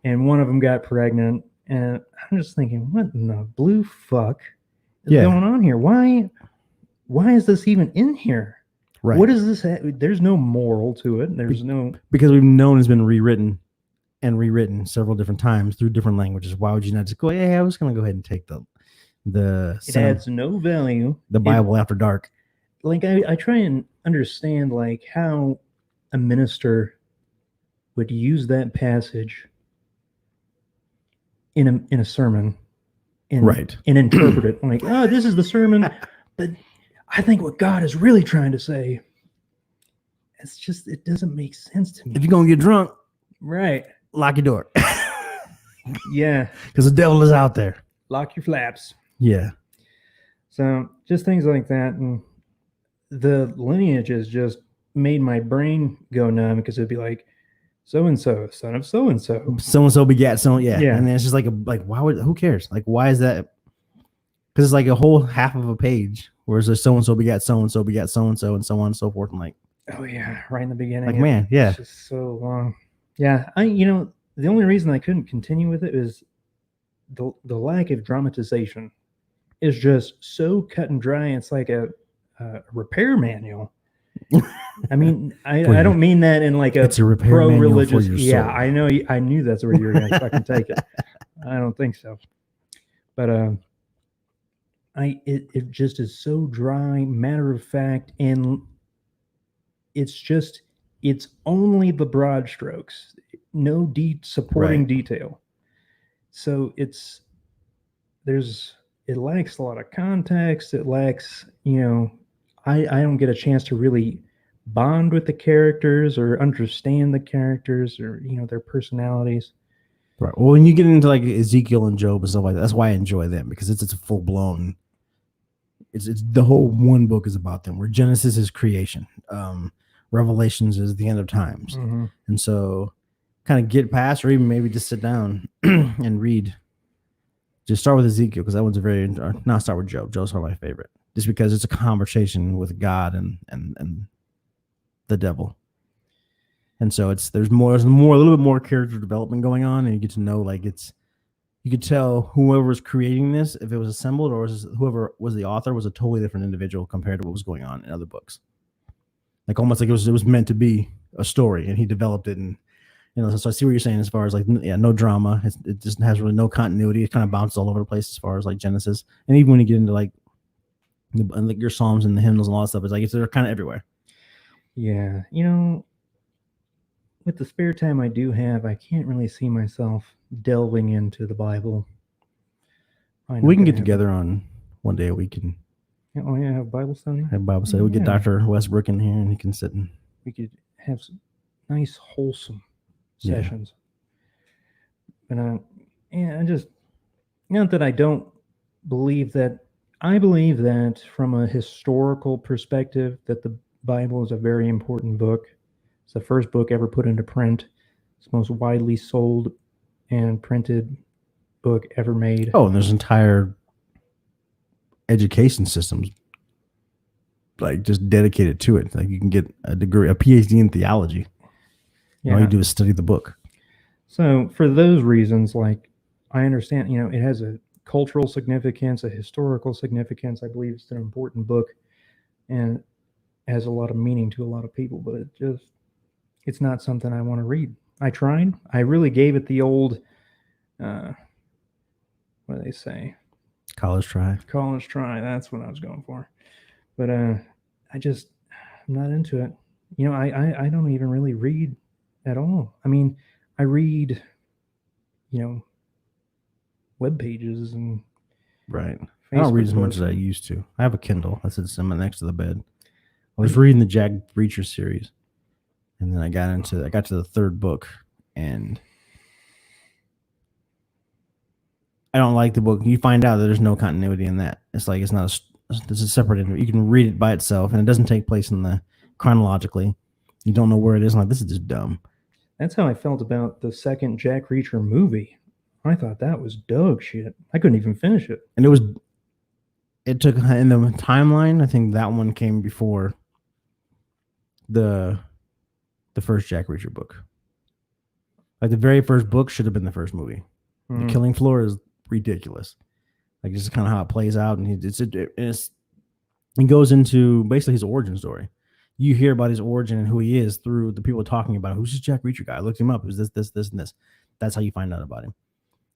Speaker 2: and one of them got pregnant. And I'm just thinking, what in the blue fuck is going on here? Why is this even in here?
Speaker 1: Right.
Speaker 2: What is this? There's no moral to it. There's no...
Speaker 1: Because we've known it's been rewritten several different times through different languages. Why would you not just go, hey, I was going to go ahead and take it
Speaker 2: adds no value.
Speaker 1: The Bible after dark.
Speaker 2: I try and understand how a minister would use that passage in a sermon and interpret it. Oh, this is the sermon, but I think what God is really trying to say, it doesn't make sense to me.
Speaker 1: If you're going to get drunk,
Speaker 2: right,
Speaker 1: lock your door.
Speaker 2: Yeah.
Speaker 1: Because the devil is out there.
Speaker 2: Lock your flaps.
Speaker 1: Yeah.
Speaker 2: So just things like that. And the lineages just made my brain go numb because it'd be like, so and so, son of so and so.
Speaker 1: So and so begat so. Yeah.
Speaker 2: Yeah.
Speaker 1: And then it's just like why would, who cares? Like, why is that? Because it's like a whole half of a page where it's so and so begat so and so begat so and so and so on and so forth. I'm like,
Speaker 2: Oh yeah, right in the beginning.
Speaker 1: like, man, yeah.
Speaker 2: It's just so long. Yeah, the only reason I couldn't continue with it is the lack of dramatization is just so cut and dry. It's like a repair manual. I mean, I don't mean that in like
Speaker 1: It's a repair manual for
Speaker 2: pro-religious.
Speaker 1: your
Speaker 2: Yeah,
Speaker 1: soul.
Speaker 2: I know. I knew that's where you were going to fucking take it. I don't think so. But it just is so dry, matter of fact, and it's only the broad strokes, no supporting
Speaker 1: Right.
Speaker 2: detail. So it lacks a lot of context. It lacks, I don't get a chance to really bond with the characters or understand the characters or their personalities.
Speaker 1: Right. Well, when you get into like Ezekiel and Job and stuff like that, that's why I enjoy them, because it's a full blown. It's the whole one book is about them. Where Genesis is creation, Revelations is the end of times, and so kind of get past, or even maybe just sit down and read. Just start with Ezekiel, because that one's a very. Not start with Job. Job's one of my favorite, just because it's a conversation with God and the devil. And so there's a little bit more character development going on, and you get to know, like, you could tell whoever's creating this, if it was assembled or whoever was the author, was a totally different individual compared to what was going on in other books. Like, almost like it was meant to be a story, and he developed it. And so I see what you're saying as far as like, yeah, no drama. It just has really no continuity. It kind of bounces all over the place as far as like Genesis, and even when you get into like your Psalms and the hymnals and all that stuff, it's like they're kind of everywhere.
Speaker 2: Yeah, with the spare time I do have, I can't really see myself delving into the Bible.
Speaker 1: We can get together on one day a week and
Speaker 2: have Bible study.
Speaker 1: Have Bible study. We get Dr. Westbrook in here, and he can sit and
Speaker 2: we could have some nice wholesome sessions. But I just, not that I don't believe that. I believe that from a historical perspective, that the Bible is a very important book. It's the first book ever put into print. It's the most widely sold and printed book ever made.
Speaker 1: Oh, and there's entire education systems like just dedicated to it. Like, you can get a degree, a PhD in theology. Yeah. All you do is study the book.
Speaker 2: So for those reasons, like, I understand, it has a cultural significance, a historical significance. I believe it's an important book and has a lot of meaning to a lot of people, but it's not something I want to read. I tried. I really gave it the old, what do they say?
Speaker 1: College try.
Speaker 2: College try. That's what I was going for. But I'm not into it. I don't even really read at all. I mean, I read, web pages and
Speaker 1: right. I don't read as much as I used to. I have a Kindle that sits next to the bed. I was reading the Jack Reacher series, and then I got to the third book, and I don't like the book. You find out that there's no continuity in that. It's like it's a separate. You can read it by itself, and it doesn't take place in the chronologically. You don't know where it is. I'm like, this is just dumb.
Speaker 2: That's how I felt about the second Jack Reacher movie. I thought that was dog shit. I couldn't even finish it.
Speaker 1: And it took in the timeline. I think that one came before the first Jack Reacher book. Like, the very first book should have been the first movie. The Killing Floor is ridiculous. Like, just kind of how it plays out, and he goes into basically his origin story. You hear about his origin and who he is through the people talking about him. Who's this Jack Reacher guy? I looked him up. It was this, and this. That's how you find out about him.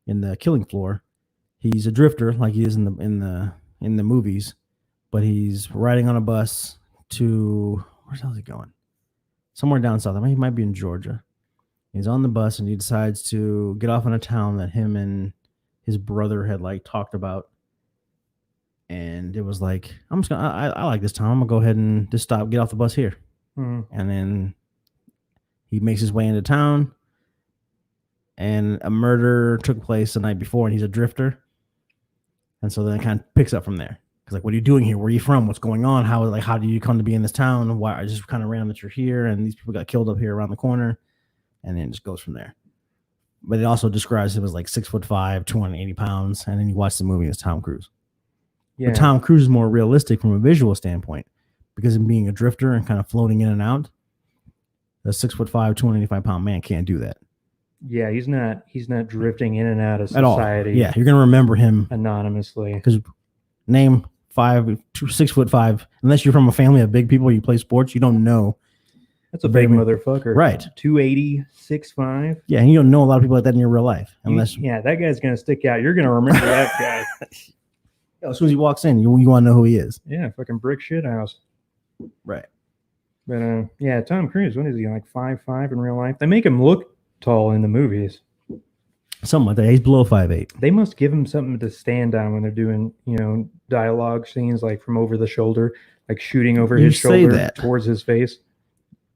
Speaker 1: In the Killing Floor, he's a drifter, like he is in the movies, but he's riding on a bus to, where the hell is he going? Somewhere down south. I mean, he might be in Georgia. He's on the bus, and he decides to get off in a town that him and his brother had like talked about. And it was like, I like this town. I'm gonna go ahead and just get off the bus here. And then he makes his way into town. and a murder took place the night before, and he's a drifter. And so then it kind of picks up from there. Because like, what are you doing here? Where are you from? What's going on? How do you come to be in this town? Why? I just kind of random that you're here, and these people got killed up here around the corner, and then it just goes from there. But it also describes him as like 6'5", 280 pounds, and then you watch the movie as Tom Cruise.
Speaker 2: Yeah.
Speaker 1: But Tom Cruise is more realistic from a visual standpoint because of being a drifter and kind of floating in and out. A 6'5", 285-pound man can't do that.
Speaker 2: Yeah, he's not drifting in and out of
Speaker 1: At all.
Speaker 2: society.
Speaker 1: Yeah, you're gonna remember him
Speaker 2: anonymously.
Speaker 1: because name 6'5", unless you're from a family of big people, you play sports, you don't know.
Speaker 2: That's a big motherfucker.
Speaker 1: Right.
Speaker 2: 280, 6'5".
Speaker 1: Yeah, and you don't know a lot of people like that in your real life. Unless
Speaker 2: that guy's gonna stick out. You're gonna remember that guy.
Speaker 1: As soon as he walks in, you want to know who he is.
Speaker 2: Yeah, fucking brick shit house.
Speaker 1: Right.
Speaker 2: But yeah, Tom Cruise, what is he, like 5'5" in real life? They make him look tall in the movies.
Speaker 1: Something like that. He's below 5'8".
Speaker 2: They must give him something to stand on when they're doing, dialogue scenes like from over the shoulder, like shooting over his shoulder towards his face.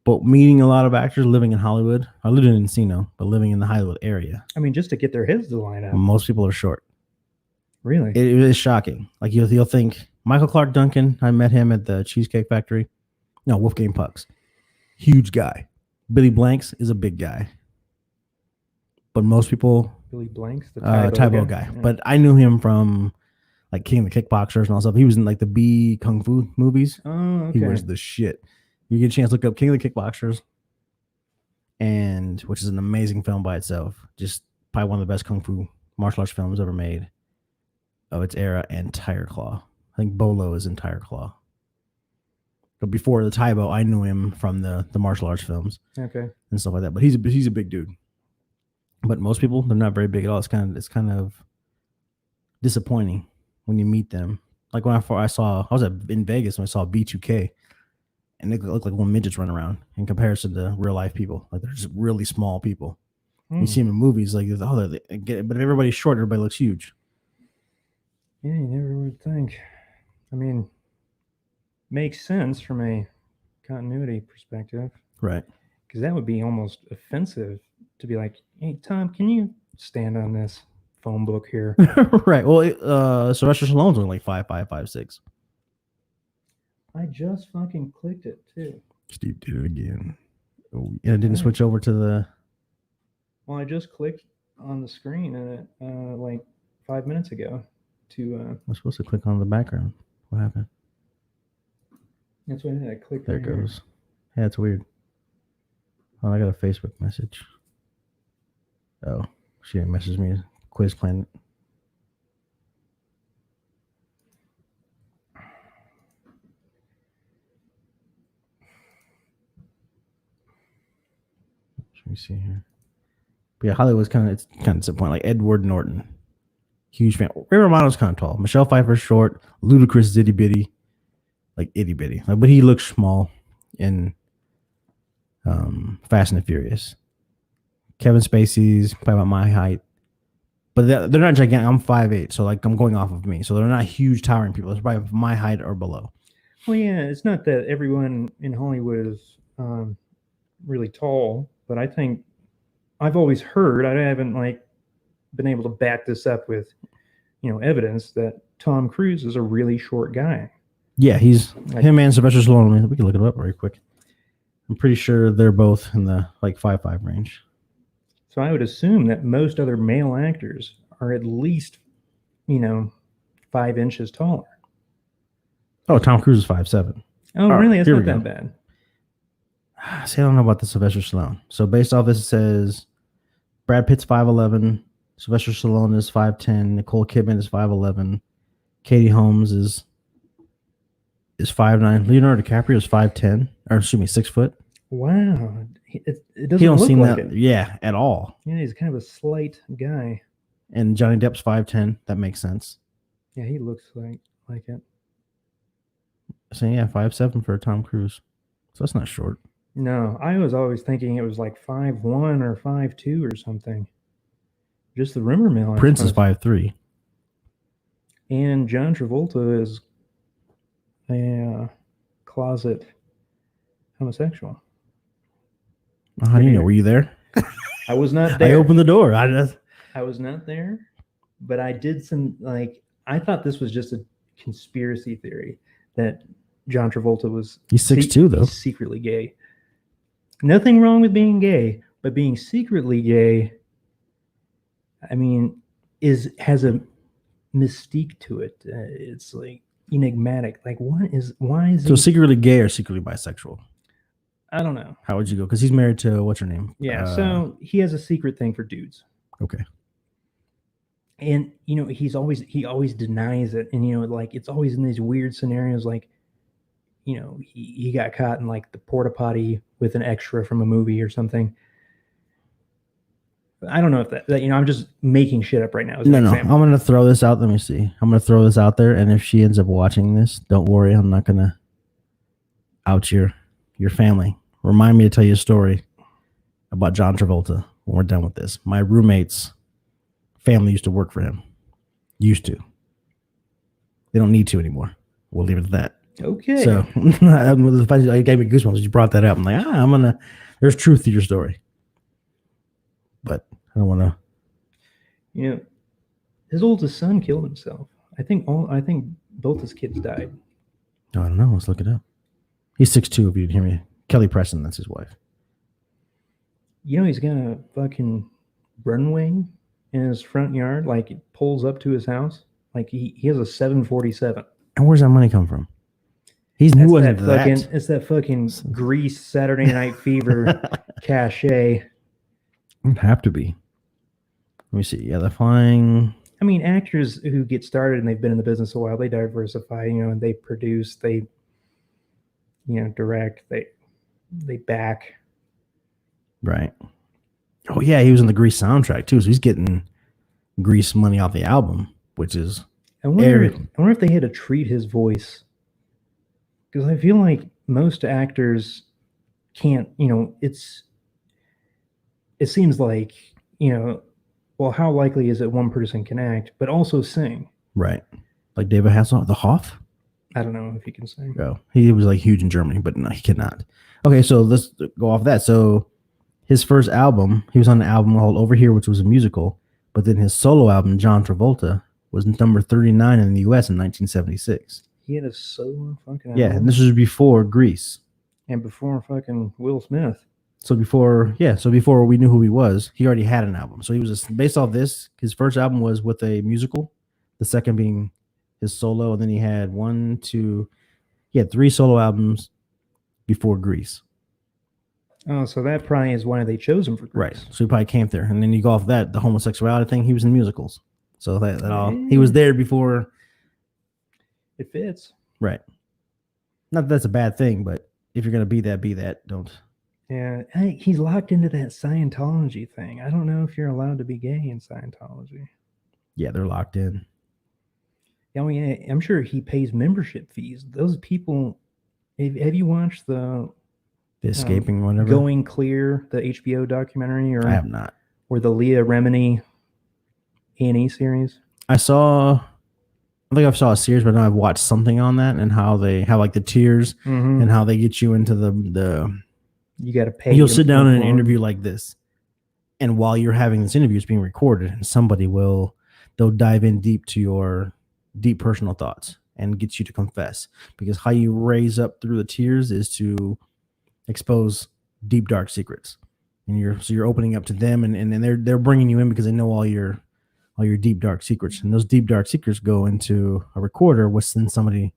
Speaker 1: But meeting a lot of actors living in Hollywood, I lived in Encino, but living in the Hollywood area.
Speaker 2: I mean, just to get their heads to line up.
Speaker 1: Most people are short.
Speaker 2: Really?
Speaker 1: It is shocking. Like you'll think Michael Clark Duncan. I met him at the Cheesecake Factory. No, Wolfgang Pucks. Huge guy. Billy Blanks is a big guy. But most people...
Speaker 2: Billy Blanks? The
Speaker 1: Tybo guy. Yeah. But I knew him from like King of the Kickboxers and all stuff. He was in like the B Kung Fu movies.
Speaker 2: Oh, okay.
Speaker 1: He was the shit. You get a chance to look up King of the Kickboxers, which is an amazing film by itself. Just probably one of the best Kung Fu martial arts films ever made of its era, and Tiger Claw. I think Bolo is in Tiger Claw. But before the Tybo, I knew him from the martial arts films.
Speaker 2: Okay.
Speaker 1: And stuff like that. But he's a big dude. But most people, they're not very big at all. It's kind of disappointing when you meet them. Like when I was in Vegas when I saw B2K, and they look like little midgets running around in comparison to real life people. Like they're just really small people. You see them in movies, like but if everybody's short, everybody looks huge.
Speaker 2: Yeah, you never would think. I mean, makes sense from a continuity perspective,
Speaker 1: right?
Speaker 2: Because that would be almost offensive to be like, "Hey, Tom, can you stand on this phone book here?"
Speaker 1: Right. Well, Sylvester Stallone's only like 5'5", 5'6".
Speaker 2: I just fucking clicked it too.
Speaker 1: Steve did it again. Oh, yeah, it didn't switch over to the.
Speaker 2: Well, I just clicked on the screen and like 5 minutes ago. I'm
Speaker 1: supposed to click on the background. What happened?
Speaker 2: That's what I did. I clicked.
Speaker 1: There it goes. Yeah, it's weird. Oh, I got a Facebook message. Oh, she messaged me. Quiz Planet. Let me see here. But yeah, Hollywood's kind of disappointing. Like Edward Norton, huge fan. Ray Romano's kind of tall. Michelle Pfeiffer's short. Ludacris is itty bitty, like itty bitty. Like, but he looks small in Fast and the Furious. Kevin Spacey's probably about my height, but they're not gigantic. I'm 5'8", so like I'm going off of me. So they're not huge, towering people. It's probably my height or below.
Speaker 2: Well, yeah, it's not that everyone in Hollywood is really tall. But I think I've always heard, I haven't been able to back this up with, evidence that Tom Cruise is a really short guy.
Speaker 1: Yeah, he's him and Sylvester Stallone. We can look it up very quick. I'm pretty sure they're both in the 5'5" range.
Speaker 2: So I would assume that most other male actors are at least, 5 inches taller.
Speaker 1: Oh, Tom Cruise is 5'7".
Speaker 2: Oh, really? That's not that bad.
Speaker 1: See, I don't know about the Sylvester Stallone. So based off this, it says Brad Pitt's 5'11", Sylvester Stallone is 5'10", Nicole Kidman is 5'11", Katie Holmes is 5'9", Leonardo DiCaprio is 5'10", or excuse me, 6 foot.
Speaker 2: Wow, it doesn't.
Speaker 1: He don't
Speaker 2: look
Speaker 1: seem
Speaker 2: like
Speaker 1: that,
Speaker 2: it.
Speaker 1: yeah, at all.
Speaker 2: Yeah, he's kind of a slight guy.
Speaker 1: And Johnny Depp's 5'10". That makes sense.
Speaker 2: Yeah, he looks like it.
Speaker 1: So yeah, 5'7" for Tom Cruise. So that's not short.
Speaker 2: No, I was always thinking it was like 5'1" or 5'2" or something. Just the rumor mill.
Speaker 1: Prince is 5'3".
Speaker 2: And John Travolta is a closet homosexual.
Speaker 1: How do you know? Were you there?
Speaker 2: I was not
Speaker 1: I
Speaker 2: there.
Speaker 1: opened the door. I just
Speaker 2: I was not there, but I did some I thought this was just a conspiracy theory that John Travolta was
Speaker 1: he's 6'2" though.
Speaker 2: he's secretly gay. Nothing wrong with being gay, but being secretly gay, I mean, has a mystique to it. It's like enigmatic. Like, why is
Speaker 1: So
Speaker 2: he?
Speaker 1: secretly gay or secretly bisexual?
Speaker 2: I don't know.
Speaker 1: How would you go? Because he's married to what's her name?
Speaker 2: Yeah, so he has a secret thing for dudes.
Speaker 1: Okay.
Speaker 2: And he always denies it, and like it's always in these weird scenarios, like he got caught in like the porta potty with an extra from a movie or something. I don't know if that I'm just making shit up right now.
Speaker 1: No. I'm gonna throw this out. Let me see. I'm gonna throw this out there, and if she ends up watching this, don't worry. I'm not gonna out your family. Remind me to tell you a story about John Travolta when we're done with this. My roommate's family used to work for him. Used to. They don't need to anymore. We'll leave it at that.
Speaker 2: Okay.
Speaker 1: So I gave me goosebumps. You brought that up. I'm like, there's truth to your story. But I don't want to.
Speaker 2: His oldest son killed himself. I think both his kids died.
Speaker 1: I don't know. Let's look it up. He's 6'2", if you didn't hear me. Kelly Preston, that's his wife.
Speaker 2: He's got a fucking runway in his front yard. Like, it pulls up to his house. Like, he has a 747.
Speaker 1: And where's that money come from? It's
Speaker 2: that fucking Grease Saturday Night Fever cachet.
Speaker 1: It'd have to be. Let me see. Yeah, the flying.
Speaker 2: I mean, actors who get started and they've been in the business a while, they diversify, and they produce, they, direct, they back.
Speaker 1: Right. Oh, yeah, he was in the Grease soundtrack, too, so he's getting Grease money off the album, which is...
Speaker 2: I wonder if they had to treat his voice, because I feel like most actors can't, it seems like, well, how likely is it one person can act, but also sing?
Speaker 1: Right. Like David Hasselhoff, the Hoff?
Speaker 2: I don't know if he can sing.
Speaker 1: Oh, he was like huge in Germany, but no, he cannot. Okay, so let's go off that. So his first album, he was on an album called Over Here, which was a musical, but then his solo album, John Travolta, was number 39 in the U.S. in 1976.
Speaker 2: He had a solo fucking album?
Speaker 1: Yeah, and this was before Grease.
Speaker 2: And before fucking Will Smith.
Speaker 1: So before we knew who he was, he already had an album. So he was based off this. His first album was with a musical, the second being his solo, and then he had 3 solo albums before Grease.
Speaker 2: Oh, so that probably is why they chose him for Grease.
Speaker 1: Right. So he probably came there, and then you go off that, the homosexuality thing. He was in musicals, so that all he was there before.
Speaker 2: It fits.
Speaker 1: Right. Not that that's a bad thing, but if you're gonna be that. Don't.
Speaker 2: Yeah, he's locked into that Scientology thing. I don't know if you're allowed to be gay in Scientology.
Speaker 1: Yeah, they're locked in.
Speaker 2: Yeah, I mean, I'm sure he pays membership fees. Those people, have you watched the
Speaker 1: Escaping whatever?
Speaker 2: Going Clear, the HBO documentary? Or
Speaker 1: I have not.
Speaker 2: Or the Leah Remini A&E series?
Speaker 1: I think I saw a series, but I know I've watched something on that and how they have like the tiers and how they get you into the
Speaker 2: you got to pay.
Speaker 1: You'll sit down in an interview like this, and while you're having this interview, it's being recorded, and they'll dive in deep to your deep personal thoughts and get you to confess, because how you raise up through the tiers is to expose deep dark secrets, and you're opening up to them, and they're bringing you in because they know all your deep dark secrets, and those deep dark secrets go into a recorder, which then somebody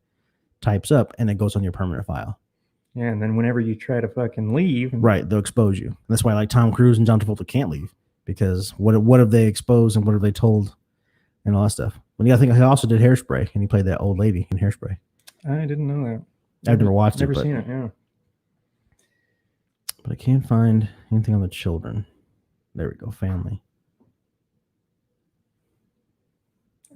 Speaker 1: types up, and it goes on your permanent file.
Speaker 2: Yeah, and then whenever you try to fucking leave,
Speaker 1: right, they'll expose you. That's why like Tom Cruise and John Travolta can't leave, because what have they exposed and what have they told and all that stuff. But yeah, I think he also did Hairspray, and he played that old lady in Hairspray.
Speaker 2: I didn't know that.
Speaker 1: I've never watched
Speaker 2: never seen it. Yeah,
Speaker 1: but I can't find anything on the children. There we go, family.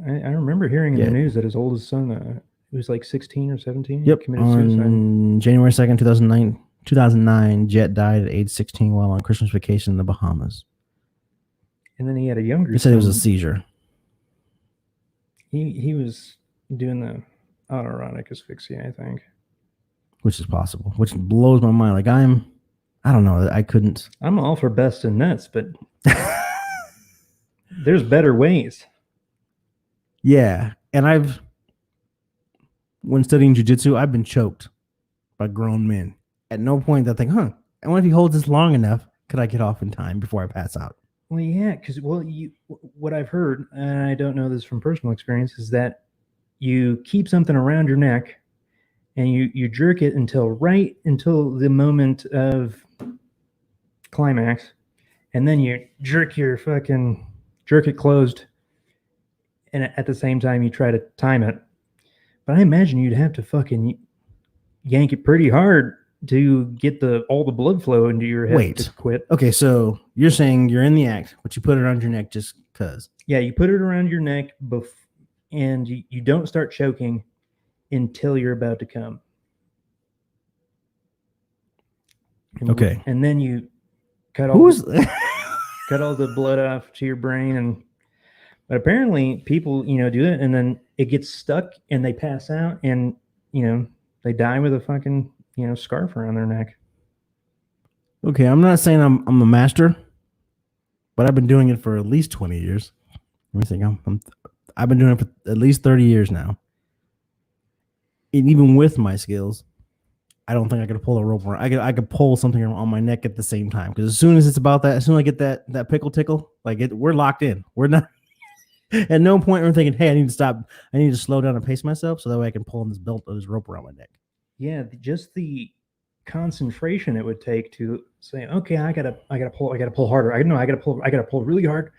Speaker 2: I remember hearing in the news that his oldest son, he was like 16 or 17.
Speaker 1: Yep.
Speaker 2: Committed
Speaker 1: suicide.
Speaker 2: On
Speaker 1: January 2nd, 2009, Jet died at age 16 while on Christmas vacation in the Bahamas.
Speaker 2: And then he had a younger.
Speaker 1: He said it was a seizure.
Speaker 2: He was doing the autoerotic asphyxia, I think.
Speaker 1: Which is possible. Which blows my mind. Like I don't know. I couldn't.
Speaker 2: I'm all for busting nuts, but there's better ways.
Speaker 1: Yeah, and when studying jujitsu, I've been choked by grown men. At no point did I think, I wonder if he holds this long enough, could I get off in time before I pass out?
Speaker 2: Well, yeah, because what I've heard, and I don't know this from personal experience, is that you keep something around your neck and you jerk it until the moment of climax, and then you jerk it closed, and at the same time you try to time it. But I imagine you'd have to fucking yank it pretty hard to get all the blood flow into your head
Speaker 1: Wait.
Speaker 2: to quit.
Speaker 1: Okay, so you're saying you're in the act, but you put it around your neck just because.
Speaker 2: Yeah, you put it around your neck and you don't start choking until you're about to come.
Speaker 1: Okay.
Speaker 2: And then you cut all the blood off to your brain, but apparently people, do it and then it gets stuck and they pass out and, they die with a fucking, scarf around their neck.
Speaker 1: Okay, I'm not saying I'm a master, but I've been doing it for at least 20 years. Let me think. I've been doing it for at least 30 years now. And even with my skills, I don't think I could pull a rope around. I could pull something on my neck at the same time. Because as soon as it's about that, as soon as I get that pickle tickle, we're locked in. We're not. At no point we're thinking, hey, I need to stop. I need to slow down and pace myself so that way I can pull on this belt or this rope around my neck.
Speaker 2: Yeah, just the concentration it would take to say, okay, I gotta pull harder. I gotta pull really hard.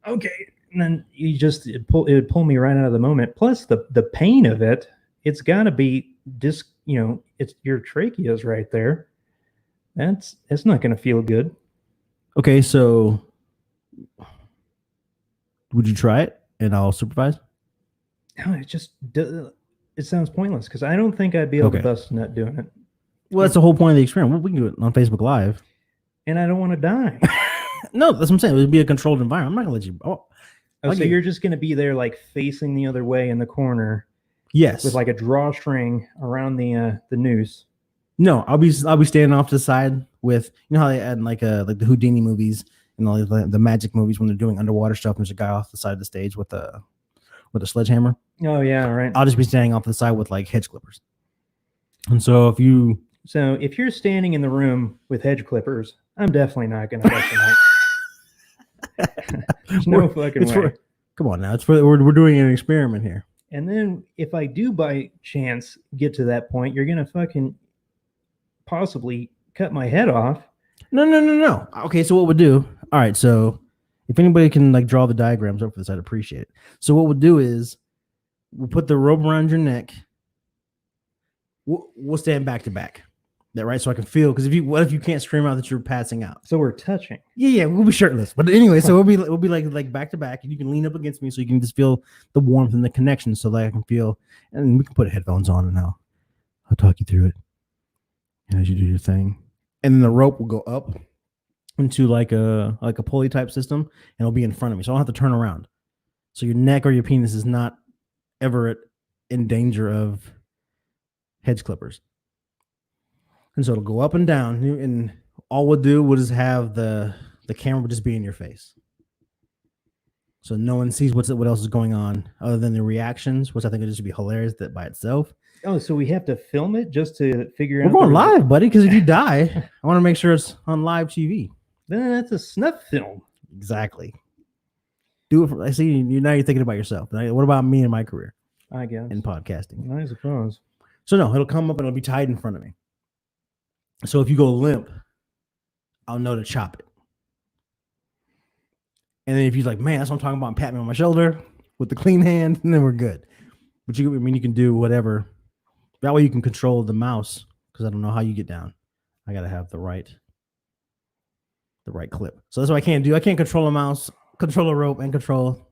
Speaker 2: Okay, and then it would pull me right out of the moment. Plus the pain of it, it's gotta be it's your trachea is right there. It's not gonna feel good.
Speaker 1: Okay, so would you try it and I'll supervise?
Speaker 2: No, it sounds pointless because I don't think I'd be able to bust a nut doing it.
Speaker 1: Well, that's the whole point of the experiment. We can do it on Facebook Live.
Speaker 2: And I don't want to die.
Speaker 1: No, that's what I'm saying. It would be a controlled environment. I'm not gonna let you.
Speaker 2: So you're just gonna be there, like facing the other way in the corner.
Speaker 1: Yes,
Speaker 2: with like a drawstring around the noose.
Speaker 1: No, I'll be standing off to the side with, how they add like the Houdini movies and all the magic movies when they're doing underwater stuff. And there's a guy off the side of the stage with a sledgehammer.
Speaker 2: Oh yeah, right.
Speaker 1: I'll just be standing off to the side with like hedge clippers. And so if
Speaker 2: you're standing in the room with hedge clippers, I'm definitely not going to bust a nut. There's no fucking way.
Speaker 1: Come on now, we're doing an experiment here.
Speaker 2: And then if I do by chance get to that point, you're going to fucking possibly cut my head off.
Speaker 1: No. Okay, so what we'll do, all right, so if anybody can like draw the diagrams up for this, I'd appreciate it. So what we'll do is we'll put the rope around your neck. We'll stand back to back. That right? So I can feel, because what if you can't scream out that you're passing out?
Speaker 2: So we're touching.
Speaker 1: Yeah, we'll be shirtless. But anyway, so we'll be like back to back, and you can lean up against me so you can just feel the warmth and the connection, so that I can feel, and we can put headphones on, and I'll talk you through it. And as you do your thing. And then the rope will go up into like a pulley type system, and it'll be in front of me. So I don't have to turn around. So your neck or your penis is not ever in danger of hedge clippers. And so it'll go up and down, and all we'll do will just have the camera will just be in your face. So no one sees what else is going on other than the reactions, which I think would just be hilarious that by itself.
Speaker 2: Oh, so we have to film it just to figure out.
Speaker 1: We're going live, buddy, because if you die, I want to make sure it's on live TV.
Speaker 2: Then that's a snuff film.
Speaker 1: Exactly. Do it. I see you now. You're thinking about yourself. What about me and my career?
Speaker 2: I guess
Speaker 1: in podcasting.
Speaker 2: I suppose.
Speaker 1: So no, it'll come up and it'll be tied in front of me. So if you go limp, I'll know to chop it. And then if you're like, man, that's what I'm talking about, and pat me on my shoulder with the clean hand, and then we're good. But you can do whatever. That way you can control the mouse, because I don't know how you get down. I gotta have the right clip. So that's what I can't do. I can't control a mouse, control a rope, and control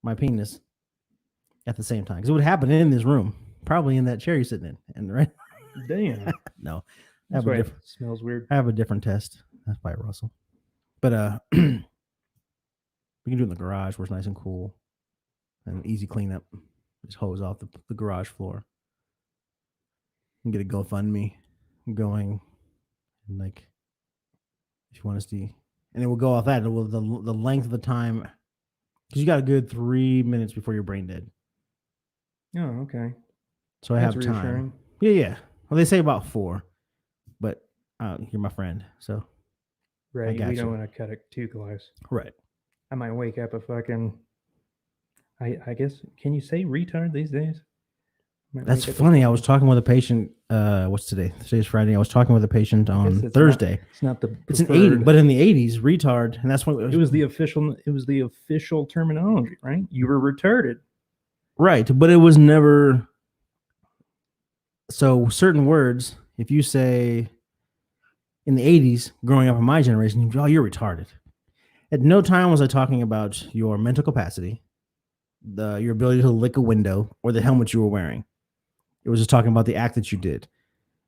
Speaker 1: my penis at the same time. Because it would happen in this room, probably in that chair you're sitting in, and right.
Speaker 2: Damn.
Speaker 1: No.
Speaker 2: That's right. It smells weird.
Speaker 1: I have a different test. That's by Russell. But we can do it in the garage where it's nice and cool and easy cleanup. Just hose off the garage floor. And get a GoFundMe going. like if you want to see, and it will go off that. It will the length of the time because you got a good 3 minutes before you're brain dead.
Speaker 2: Oh, okay.
Speaker 1: So I
Speaker 2: That's
Speaker 1: have time.
Speaker 2: reassuring.
Speaker 1: Yeah. Well, they say about 4, but you're my friend, so
Speaker 2: Right.
Speaker 1: got
Speaker 2: We don't
Speaker 1: you.
Speaker 2: want to cut it too close.
Speaker 1: right.
Speaker 2: I might wake up a fucking. I guess, can you say retard these days? Might
Speaker 1: That's
Speaker 2: wake up a
Speaker 1: funny. I
Speaker 2: fucking-
Speaker 1: was talking with a patient. What's today? Today's Friday. I was talking with a patient
Speaker 2: I guess
Speaker 1: on
Speaker 2: it's
Speaker 1: Thursday.
Speaker 2: It's not the.
Speaker 1: It's an
Speaker 2: preferred-
Speaker 1: 80, but in the 80s, retard, and that's when
Speaker 2: It was the official. It was the official terminology, right? You were retarded.
Speaker 1: right, but it was never. So certain words, if you say in the 80s, growing up in my generation, you'd be, oh, you're retarded. At no time was I talking about your mental capacity, your ability to lick a window, or the helmet you were wearing. It was just talking about the act that you did.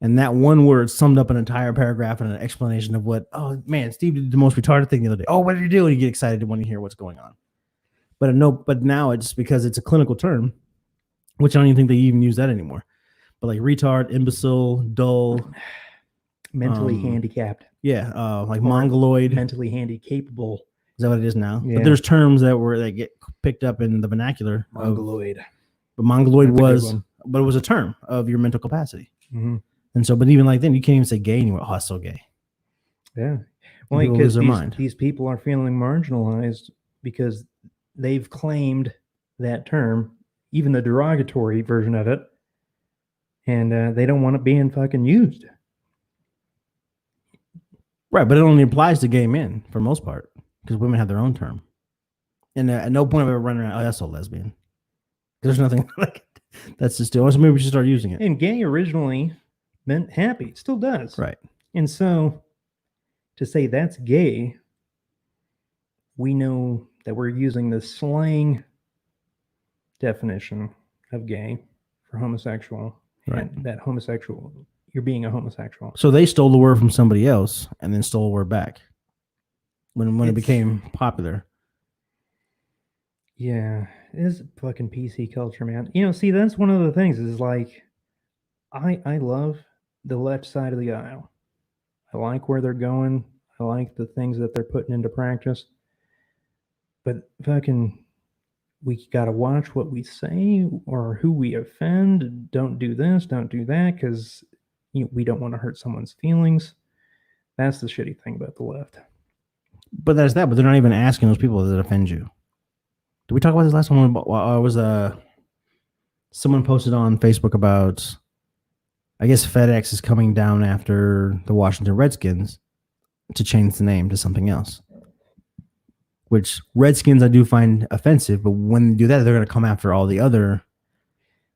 Speaker 1: And that one word summed up an entire paragraph and an explanation of what, oh man, Steve did the most retarded thing the other day. Oh, what did you do? And you get excited when you hear what's going on. But now it's because it's a clinical term, which I don't even think they even use that anymore. But like retard, imbecile, dull,
Speaker 2: Mentally handicapped.
Speaker 1: yeah, like
Speaker 2: Or
Speaker 1: mongoloid.
Speaker 2: Mentally handicapable.
Speaker 1: Is that what it is now?
Speaker 2: Yeah.
Speaker 1: But there's terms that get picked up in the vernacular.
Speaker 2: Mongoloid.
Speaker 1: But mongoloid
Speaker 2: That's a good
Speaker 1: was,
Speaker 2: one.
Speaker 1: but it was a term of your mental capacity.
Speaker 2: Mm-hmm.
Speaker 1: And so, but even like then, you can't even say gay anymore. Oh, that's so gay.
Speaker 2: Yeah. Well,
Speaker 1: People
Speaker 2: because
Speaker 1: lose their mind.
Speaker 2: these people are feeling marginalized because they've claimed that term, even the derogatory version of it, and they don't want it being fucking used.
Speaker 1: Right, but it only applies to gay men for the most part because women have their own term. And at no point have I ever run around, oh, that's so lesbian. There's nothing like that's just still. So maybe we should start using it.
Speaker 2: And gay originally meant happy. It still does.
Speaker 1: Right.
Speaker 2: And so to say that's gay, we know that we're using the slang definition of gay for homosexual.
Speaker 1: Right.
Speaker 2: And that homosexual, you're being a homosexual.
Speaker 1: So they stole the word from somebody else and then stole the word back when it
Speaker 2: It's-
Speaker 1: became popular.
Speaker 2: Yeah, it is fucking PC culture, man. You know, see, that's one of the things is like, I love the left side of the aisle. I like where they're going. I like the things that they're putting into practice. But fucking, we got to watch what we say or who we offend. Don't do this, don't do that, because we don't want to hurt someone's feelings. That's the shitty thing about the left.
Speaker 1: But there's that, but they're not even asking those people that offend you. Did we talk about this last time? Someone posted on Facebook about, I guess FedEx is coming down after the Washington Redskins to change the name to something else. Which Redskins I do find offensive, but when they do that, they're going to come after all the other,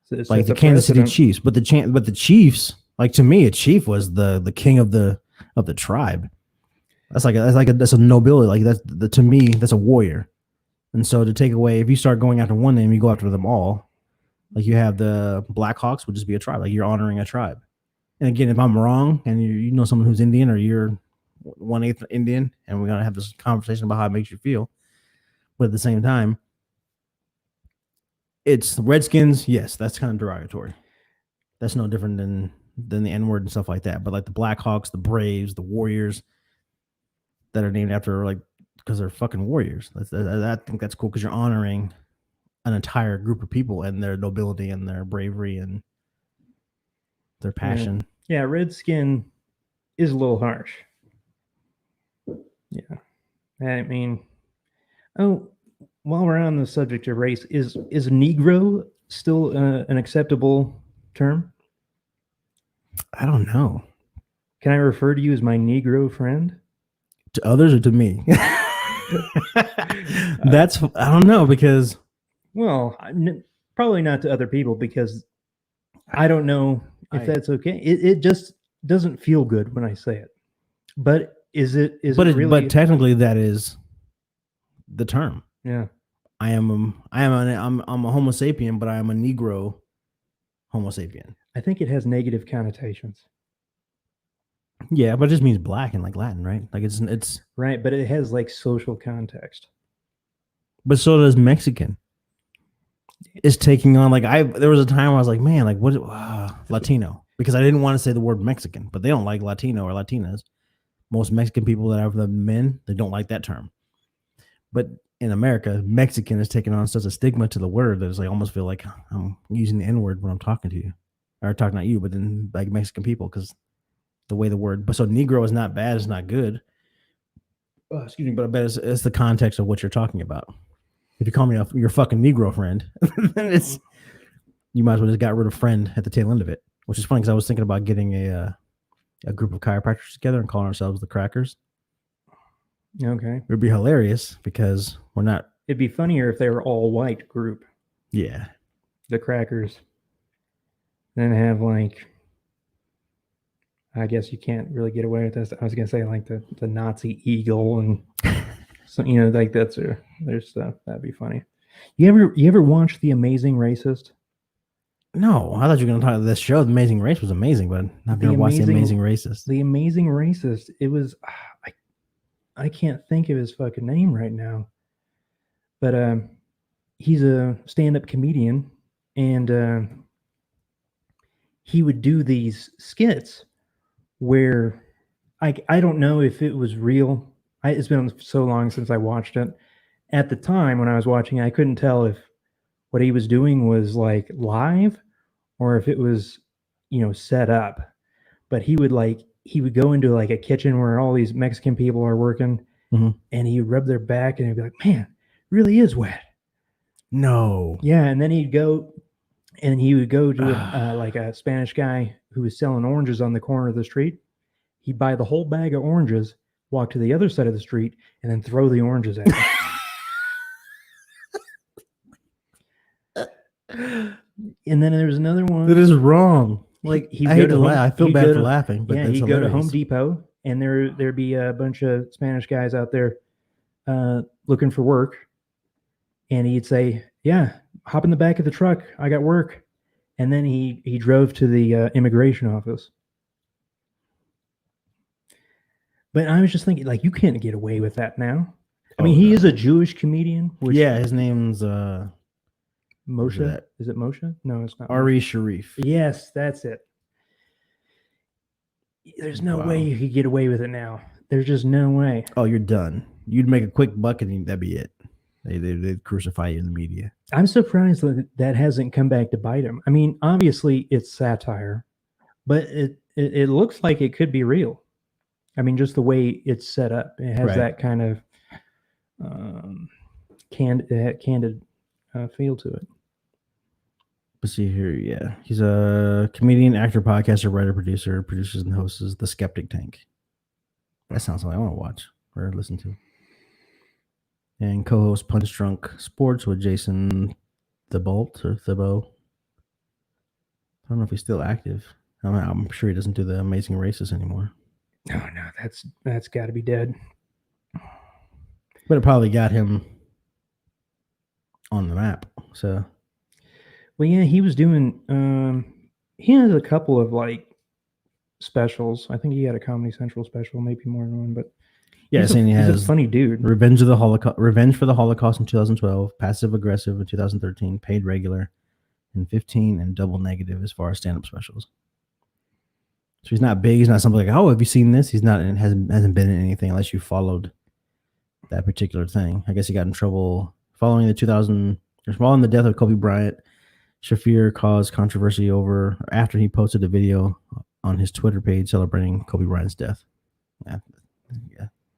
Speaker 2: So it's
Speaker 1: like
Speaker 2: just
Speaker 1: the
Speaker 2: a
Speaker 1: Kansas City
Speaker 2: precedent.
Speaker 1: Chiefs. But the Chiefs, like to me, a chief was the king of the tribe. That's a nobility. Like to me, that's a warrior. And so to take away, if you start going after one name, you go after them all. Like you have the Blackhawks would just be a tribe. Like you're honoring a tribe. And again, if I'm wrong and you know someone who's Indian or you're 1/8 Indian, and we're gonna have this conversation about how it makes you feel, but at the same time, it's Redskins. Yes, that's kind of derogatory. That's no different than the N-word and stuff like that. But like the Blackhawks, the Braves, the Warriors, that are named after like because they're fucking warriors. I think that's cool because you're honoring an entire group of people and their nobility and their bravery and their passion.
Speaker 2: Yeah, redskin is a little harsh. Yeah. I mean, oh, while we're on the subject of race, is Negro still an acceptable term?
Speaker 1: I don't know.
Speaker 2: Can I refer to you as my Negro friend?
Speaker 1: To others or to me? That's I don't know because
Speaker 2: Well, probably not to other people because I don't know if that's okay. It just doesn't feel good when I say it. But is it really?
Speaker 1: But technically that is the term.
Speaker 2: Yeah.
Speaker 1: I'm a Homo sapien, but I am a Negro Homo sapien.
Speaker 2: I think it has negative connotations.
Speaker 1: Yeah, but it just means black in like Latin, right? Like it's
Speaker 2: Right, but it has like social context.
Speaker 1: But so does Mexican. It's taking on there was a time I was like, man, like what Latino, because I didn't want to say the word Mexican, but they don't like Latino or Latinas. most Mexican people that have the men, they don't like that term. But in America, Mexican is taking on such a stigma to the word that it's like almost feel like I'm using the N word when I'm talking to you, or talking at you, but then like Mexican people, because the way the word. But so Negro is not bad, it's not good. Excuse me, but I bet it's the context of what you're talking about. If you call me your fucking Negro friend, then it's you might as well just got rid of friend at the tail end of it. Which is funny because I was thinking about getting a group of chiropractors together and calling ourselves the Crackers.
Speaker 2: Okay.
Speaker 1: It would be hilarious because we're not.
Speaker 2: It'd be funnier if they were all white group,
Speaker 1: Yeah.
Speaker 2: the Crackers. Then have like, I guess you can't really get away with this. I was gonna say like the Nazi eagle and so like that's their stuff. That'd be funny. You ever watch The Amazing Racist?
Speaker 1: No, I thought you were going to talk about this show. The Amazing Race was amazing, but I've never watched The Amazing Racist.
Speaker 2: The Amazing Racist. It was, I can't think of his fucking name right now, but he's a stand-up comedian, and he would do these skits where I don't know if it was real. It's been so long since I watched it. At the time when I was watching it, I couldn't tell if what he was doing was like live or if it was, set up. But he would go into like a kitchen where all these Mexican people are working, and he would rub their back and he'd be like, "Man, it really is wet."
Speaker 1: No.
Speaker 2: Yeah, and then he would go to like a Spanish guy who was selling oranges on the corner of the street. He'd buy the whole bag of oranges, walk to the other side of the street, and then throw the oranges at him. And then there's another one.
Speaker 1: That is wrong. Like
Speaker 2: He
Speaker 1: I hate to laugh. I feel bad for laughing, but
Speaker 2: yeah, he'd go to Home Depot, and there'd be a bunch of Spanish guys out there looking for work, and he'd say, "Yeah, hop in the back of the truck. I got work." And then he drove to the immigration office. But I was just thinking, like, you can't get away with that now. I mean, he is a Jewish comedian.
Speaker 1: Which, yeah, his name's
Speaker 2: Moshe. Is it Moshe? No, it's not.
Speaker 1: Ari Sharif.
Speaker 2: Yes, that's it. There's no way you could get away with it now. There's just no way.
Speaker 1: Oh, you're done. You'd make a quick buck and that'd be it. They'd crucify you in the media. I'm
Speaker 2: surprised that hasn't come back to bite him. I mean, obviously it's satire, but it looks like it could be real. I mean, just the way it's set up, it has that kind of candid feel to it.
Speaker 1: Let's see here. Yeah, he's a comedian, actor, podcaster, writer, producer, produces and hosts The Skeptic Tank. That sounds like I want to watch or listen to. And co-host Punch Drunk Sports with Jason Thibault. I don't know if he's still active. I'm sure he doesn't do The Amazing Racist anymore.
Speaker 2: No, that's got to be dead.
Speaker 1: But it probably got him on the map. So,
Speaker 2: well, yeah, he was doing. He has a couple of like specials. I think he had a Comedy Central special, maybe more than one. But
Speaker 1: yeah, he's
Speaker 2: a funny dude.
Speaker 1: Revenge for the Holocaust in 2012, Passive Aggressive in 2013, Paid Regular in 2015, and Double Negative as far as stand-up specials. So he's not big. He's not something like, oh, have you seen this? He's not, and hasn't been in anything unless you followed that particular thing. I guess he got in trouble following the death of Kobe Bryant. Shafir caused controversy after he posted a video on his Twitter page celebrating Kobe Bryant's death. Yeah,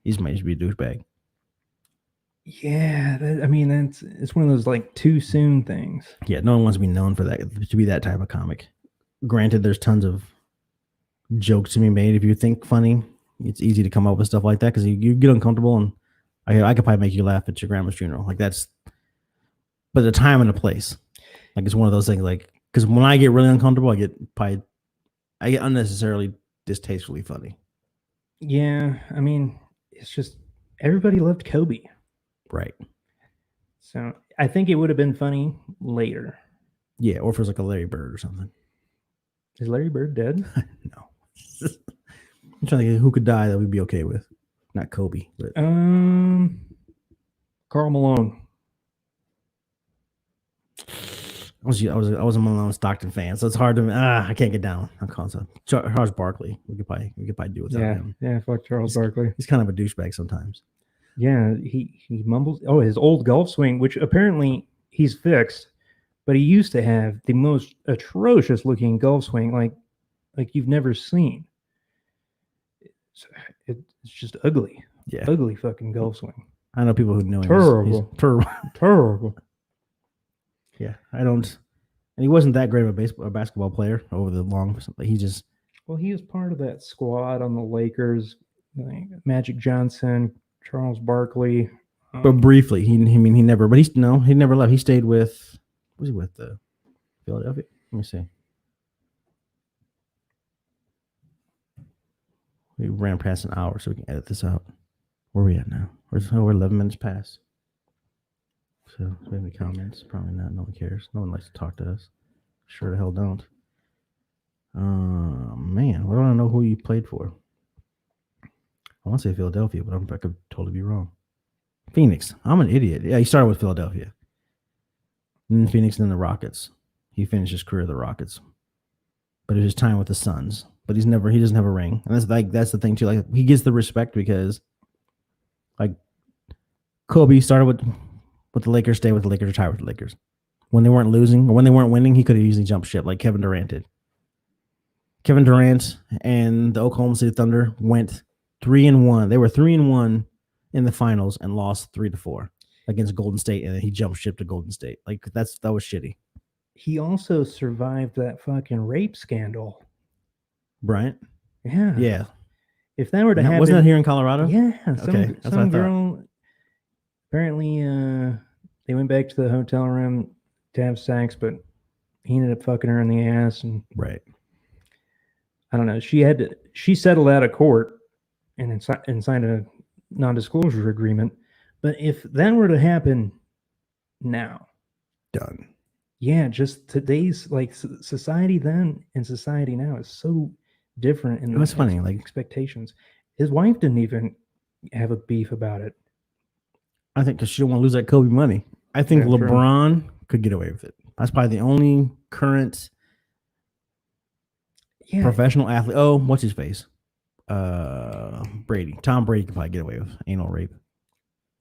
Speaker 1: he's might just be a douchebag.
Speaker 2: Yeah, it's one of those like too soon things.
Speaker 1: Yeah, no one wants to be known for that, to be that type of comic. Granted, there's tons of jokes to be made. If you think funny, it's easy to come up with stuff like that because you get uncomfortable, and I could probably make you laugh at your grandma's funeral. Like that's, but the time and the place, like it's one of those things. Like because when I get really uncomfortable, I get unnecessarily distastefully funny.
Speaker 2: Yeah, I mean, it's just everybody loved Kobe,
Speaker 1: right?
Speaker 2: So I think it would have been funny later.
Speaker 1: Yeah, or if it was like a Larry Bird or something.
Speaker 2: Is Larry Bird dead?
Speaker 1: No. I'm trying to think who could die that we'd be okay with. Not Kobe, but
Speaker 2: Karl Malone.
Speaker 1: I was a Malone Stockton fan, so it's hard to. I can't get down on concept. Charles Barkley, we could probably do without him.
Speaker 2: Yeah, fuck Charles Barkley.
Speaker 1: He's kind of a douchebag sometimes.
Speaker 2: Yeah, he mumbles. Oh, his old golf swing, which apparently he's fixed, but he used to have the most atrocious looking golf swing, like you've never seen. It's just ugly.
Speaker 1: Yeah,
Speaker 2: ugly fucking golf swing.
Speaker 1: I know people who know him.
Speaker 2: Terrible. Terrible.
Speaker 1: Yeah, I don't. And he wasn't that great of a basketball player over the long. He just.
Speaker 2: Well, he was part of that squad on the Lakers. Like Magic Johnson, Charles Barkley.
Speaker 1: But briefly, he never. But he never left. He stayed with. Was he with the Philadelphia? Let me see. We ran past an hour, so we can edit this out. Where are we at now? We're 11 minutes past. So, any comments? Probably not. No one cares. No one likes to talk to us. Sure the hell don't. Man, I don't know who you played for. I want to say Philadelphia, but I could totally be wrong. Phoenix. I'm an idiot. Yeah, he started with Philadelphia. And then Phoenix and then the Rockets. He finished his career at the Rockets. But it was his time with the Suns. But he doesn't have a ring. And that's the thing too. Like, he gets the respect because like Kobe started with the Lakers, stayed with the Lakers, retired with the Lakers. When they weren't losing or when they weren't winning, he could have easily jumped ship like Kevin Durant did. Kevin Durant and the Oklahoma City Thunder went 3-1. They were 3-1 in the finals and lost 3-4 against Golden State, and then he jumped ship to Golden State. Like that was shitty.
Speaker 2: He also survived that fucking rape scandal.
Speaker 1: Bryant?
Speaker 2: Yeah.
Speaker 1: Yeah.
Speaker 2: If that were to happen,
Speaker 1: wasn't that here in Colorado?
Speaker 2: Yeah.
Speaker 1: Okay.
Speaker 2: Some girl apparently they went back to the hotel room to have sex, but he ended up fucking her in the ass, and
Speaker 1: right.
Speaker 2: I don't know. She settled out of court and signed a non-disclosure agreement. But if that were to happen now,
Speaker 1: done.
Speaker 2: Yeah, just today's like society then and society now is so different. And
Speaker 1: it was funny, like
Speaker 2: expectations. His wife didn't even have a beef about it.
Speaker 1: I think because she don't want to lose that Kobe money. I think LeBron could get away with it. That's probably the only current professional athlete. Oh, what's his face? Brady. Tom Brady could probably get away with anal rape.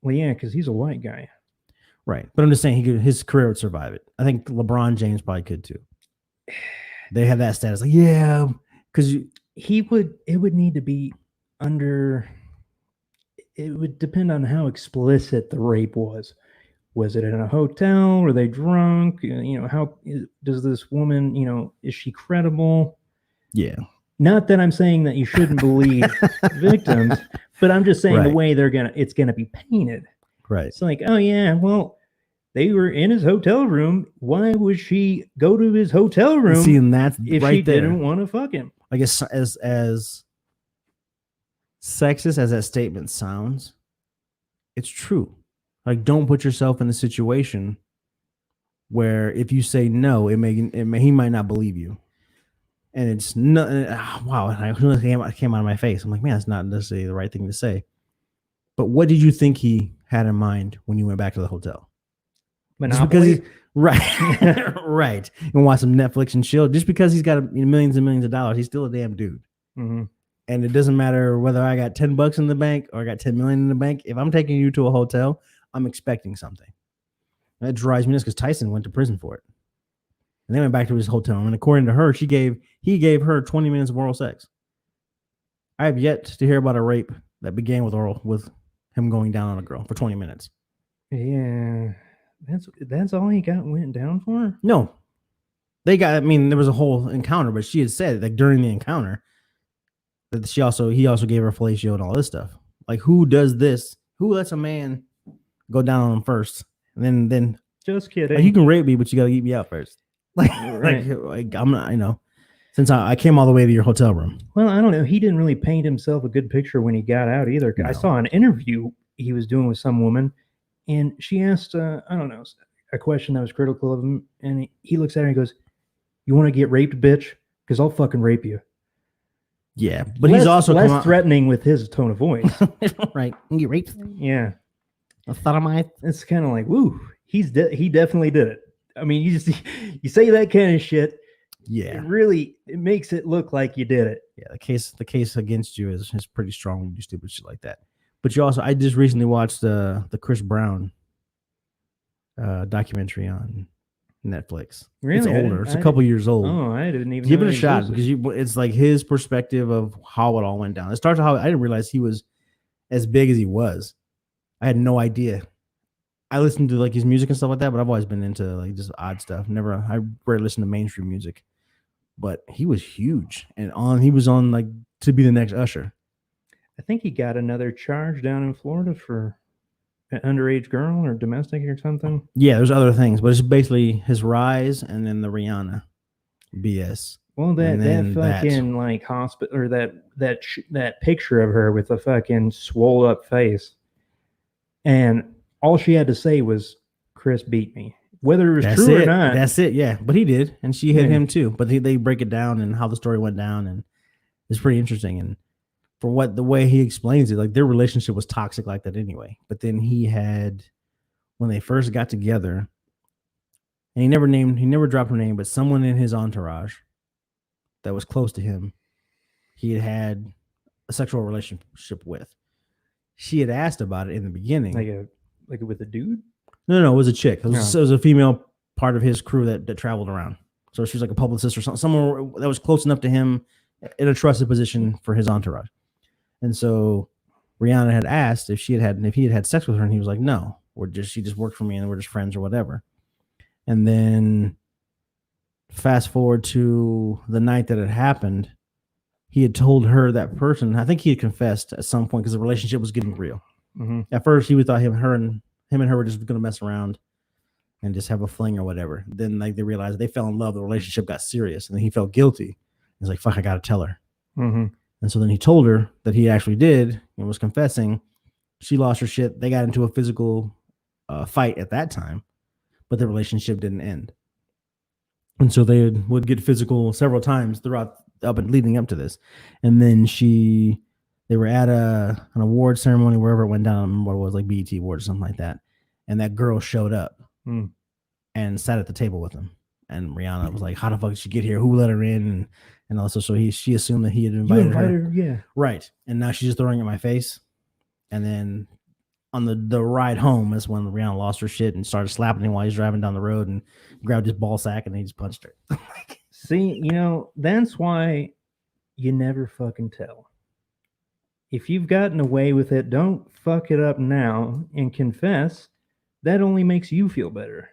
Speaker 2: Well, yeah, because he's a white guy.
Speaker 1: Right. But I'm just saying his career would survive it. I think LeBron James probably could too. They have that status. Like, yeah, because
Speaker 2: it would need to be under, it would depend on how explicit the rape was. Was it in a hotel? Were they drunk? How does this woman, is she credible?
Speaker 1: Yeah.
Speaker 2: Not that I'm saying that you shouldn't believe victims, but I'm just saying the way it's gonna be painted.
Speaker 1: Right.
Speaker 2: It's like, oh yeah, well, they were in his hotel room. Why would she go to his hotel room?
Speaker 1: See, and that's
Speaker 2: if
Speaker 1: right
Speaker 2: she
Speaker 1: there.
Speaker 2: Didn't want to fuck him.
Speaker 1: I guess as sexist as that statement sounds, it's true. Like, don't put yourself in a situation where if you say no, he might not believe you. And it's not, wow, it came out of my face. I'm like, man, that's not necessarily the right thing to say. But what did you think he had in mind when you went back to the hotel?
Speaker 2: Monopoly?
Speaker 1: Right. Right. And watch some Netflix and chill. Just because he's got millions and millions of dollars, he's still a damn dude.
Speaker 2: Mm-hmm.
Speaker 1: And it doesn't matter whether I got $10 in the bank or I got $10 million in the bank. If I'm taking you to a hotel, I'm expecting something. That drives me nuts because Tyson went to prison for it. And they went back to his hotel. And according to her, he gave her 20 minutes of oral sex. I have yet to hear about a rape that began with him going down on a girl for 20 minutes.
Speaker 2: Yeah. That's all he went down for?
Speaker 1: No. There was a whole encounter, but she had said like during the encounter that he also gave her fellatio and all this stuff. Like, who does this? Who lets a man go down on him first? And then
Speaker 2: just kidding.
Speaker 1: Like, you can rape me, but you gotta eat me out first. Like I'm not, since I came all the way to your hotel room.
Speaker 2: Well, I don't know. He didn't really paint himself a good picture when he got out either. No. I saw an interview he was doing with some woman, and she asked, I don't know, a question that was critical of him, and he looks at her and he goes, "You want to get raped, bitch? Because I'll fucking rape you."
Speaker 1: Yeah, but he's also
Speaker 2: less threatening with his tone of voice.
Speaker 1: Right, you get raped.
Speaker 2: Yeah,
Speaker 1: a sodomite.
Speaker 2: It's kind of like, woo, he definitely did it. I mean, you say that kind of shit.
Speaker 1: Yeah,
Speaker 2: It makes it look like you did it.
Speaker 1: yeah. The case against you is pretty strong when you do stupid shit like that. But you also, I just recently watched the Chris Brown documentary on Netflix.
Speaker 2: Really?
Speaker 1: It's older. It's a couple years old.
Speaker 2: Oh, I didn't even
Speaker 1: give
Speaker 2: know
Speaker 1: it a shot
Speaker 2: existed.
Speaker 1: because it's like his perspective of how it all went down. It starts how I didn't realize he was as big as he was. I had no idea. I listened to like his music and stuff like that, but I've always been into like just odd stuff. I rarely listen to mainstream music. But he was huge, and he was on like to be the next Usher.
Speaker 2: I think he got another charge down in Florida for an underage girl or domestic or something.
Speaker 1: Yeah, there's other things, but it's basically his rise and then the Rihanna BS.
Speaker 2: Well, that fucking like hospital or that picture of her with a fucking swole up face, and all she had to say was, "Chris beat me." Whether it was true or not,
Speaker 1: that's it. Yeah, but he did, and she hit him too. But they break it down and how the story went down, and it's pretty interesting. And for the way he explains it, like their relationship was toxic like that anyway. But then when they first got together, and he never dropped her name, but someone in his entourage that was close to him, he had a sexual relationship with. She had asked about it in the beginning,
Speaker 2: like with a dude.
Speaker 1: No, it was a chick. It was a female part of his crew that traveled around. So she was like a publicist or something, someone that was close enough to him in a trusted position for his entourage. And so Rihanna had asked if he had had sex with her, and he was like, "No, she just worked for me, and we're just friends or whatever." And then fast forward to the night that it happened, he had told her that person. I think he had confessed at some point because the relationship was getting real.
Speaker 2: Mm-hmm.
Speaker 1: At first, he thought him and her were just going to mess around and just have a fling or whatever. Then like they realized they fell in love. The relationship got serious, and then he felt guilty. He's like, "Fuck, I got to tell her."
Speaker 2: Mm-hmm.
Speaker 1: And so then he told her that he actually did and was confessing. She lost her shit. They got into a physical fight at that time, but the relationship didn't end. And so they would get physical several times throughout up and leading up to this. And then they were at an award ceremony wherever it went down. I don't remember what it was, like BET Award or something like that. And that girl showed up and sat at the table with him. And Rihanna was like, "How the fuck did she get here? Who let her in?" And also, so she assumed that he had invited her.
Speaker 2: Yeah.
Speaker 1: Right. And now she's just throwing it in my face. And then on the ride home is when Rihanna lost her shit and started slapping him while he's driving down the road and grabbed his ball sack and he just punched her.
Speaker 2: See, that's why you never fucking tell. If you've gotten away with it, don't fuck it up now and confess. That only makes you feel better.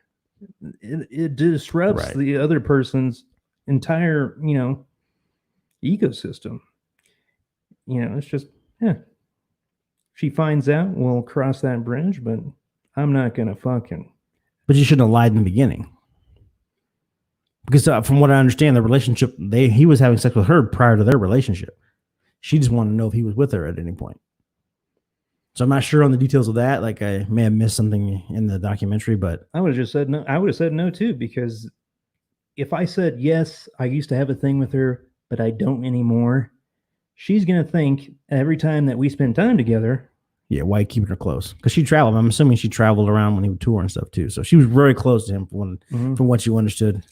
Speaker 2: It disrupts the other person's entire, ecosystem. It's just, she finds out, we'll cross that bridge, but I'm not going to fucking.
Speaker 1: But you shouldn't have lied in the beginning. Because from what I understand, the relationship, he was having sex with her prior to their relationship. She just wanted to know if he was with her at any point. So I'm not sure on the details of that. Like I may have missed something in the documentary, but
Speaker 2: I would have just said no. I would have said no too, because if I said yes, I used to have a thing with her, but I don't anymore, she's going to think every time that we spend time together.
Speaker 1: Yeah, why keeping her close? Because she traveled. I'm assuming she traveled around when he would tour and stuff too. So she was very close to him from what you understood.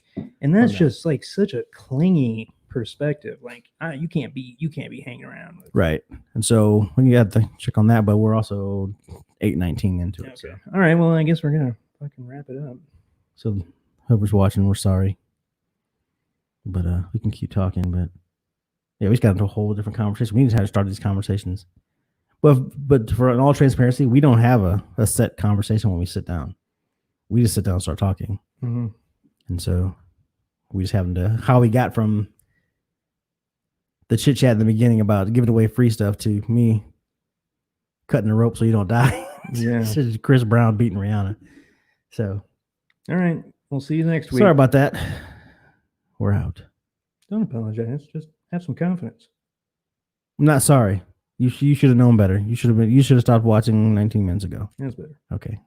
Speaker 2: And that's just like such a clingy perspective. Like you can't be hanging around with.
Speaker 1: Right. And so we got to check on that, but we're also 8:19 into it.
Speaker 2: Okay.
Speaker 1: So.
Speaker 2: All right. Well, I guess we're gonna fucking wrap it up.
Speaker 1: So whoever's watching, we're sorry. But we can keep talking. But yeah, we just got into a whole different conversation. We need to start these conversations. But for in all transparency, we don't have a set conversation when we sit down. We just sit down and start talking.
Speaker 2: Mm-hmm.
Speaker 1: And so we just happened to how we got from the chit chat in the beginning about giving away free stuff to me cutting the rope so you don't die.
Speaker 2: Yeah.
Speaker 1: Chris Brown beating Rihanna. So,
Speaker 2: all right. We'll see you next week.
Speaker 1: Sorry about that. We're out.
Speaker 2: Don't apologize. Just have some confidence.
Speaker 1: I'm not sorry. You should have known better. You should have stopped watching 19 minutes ago.
Speaker 2: That's better.
Speaker 1: Okay.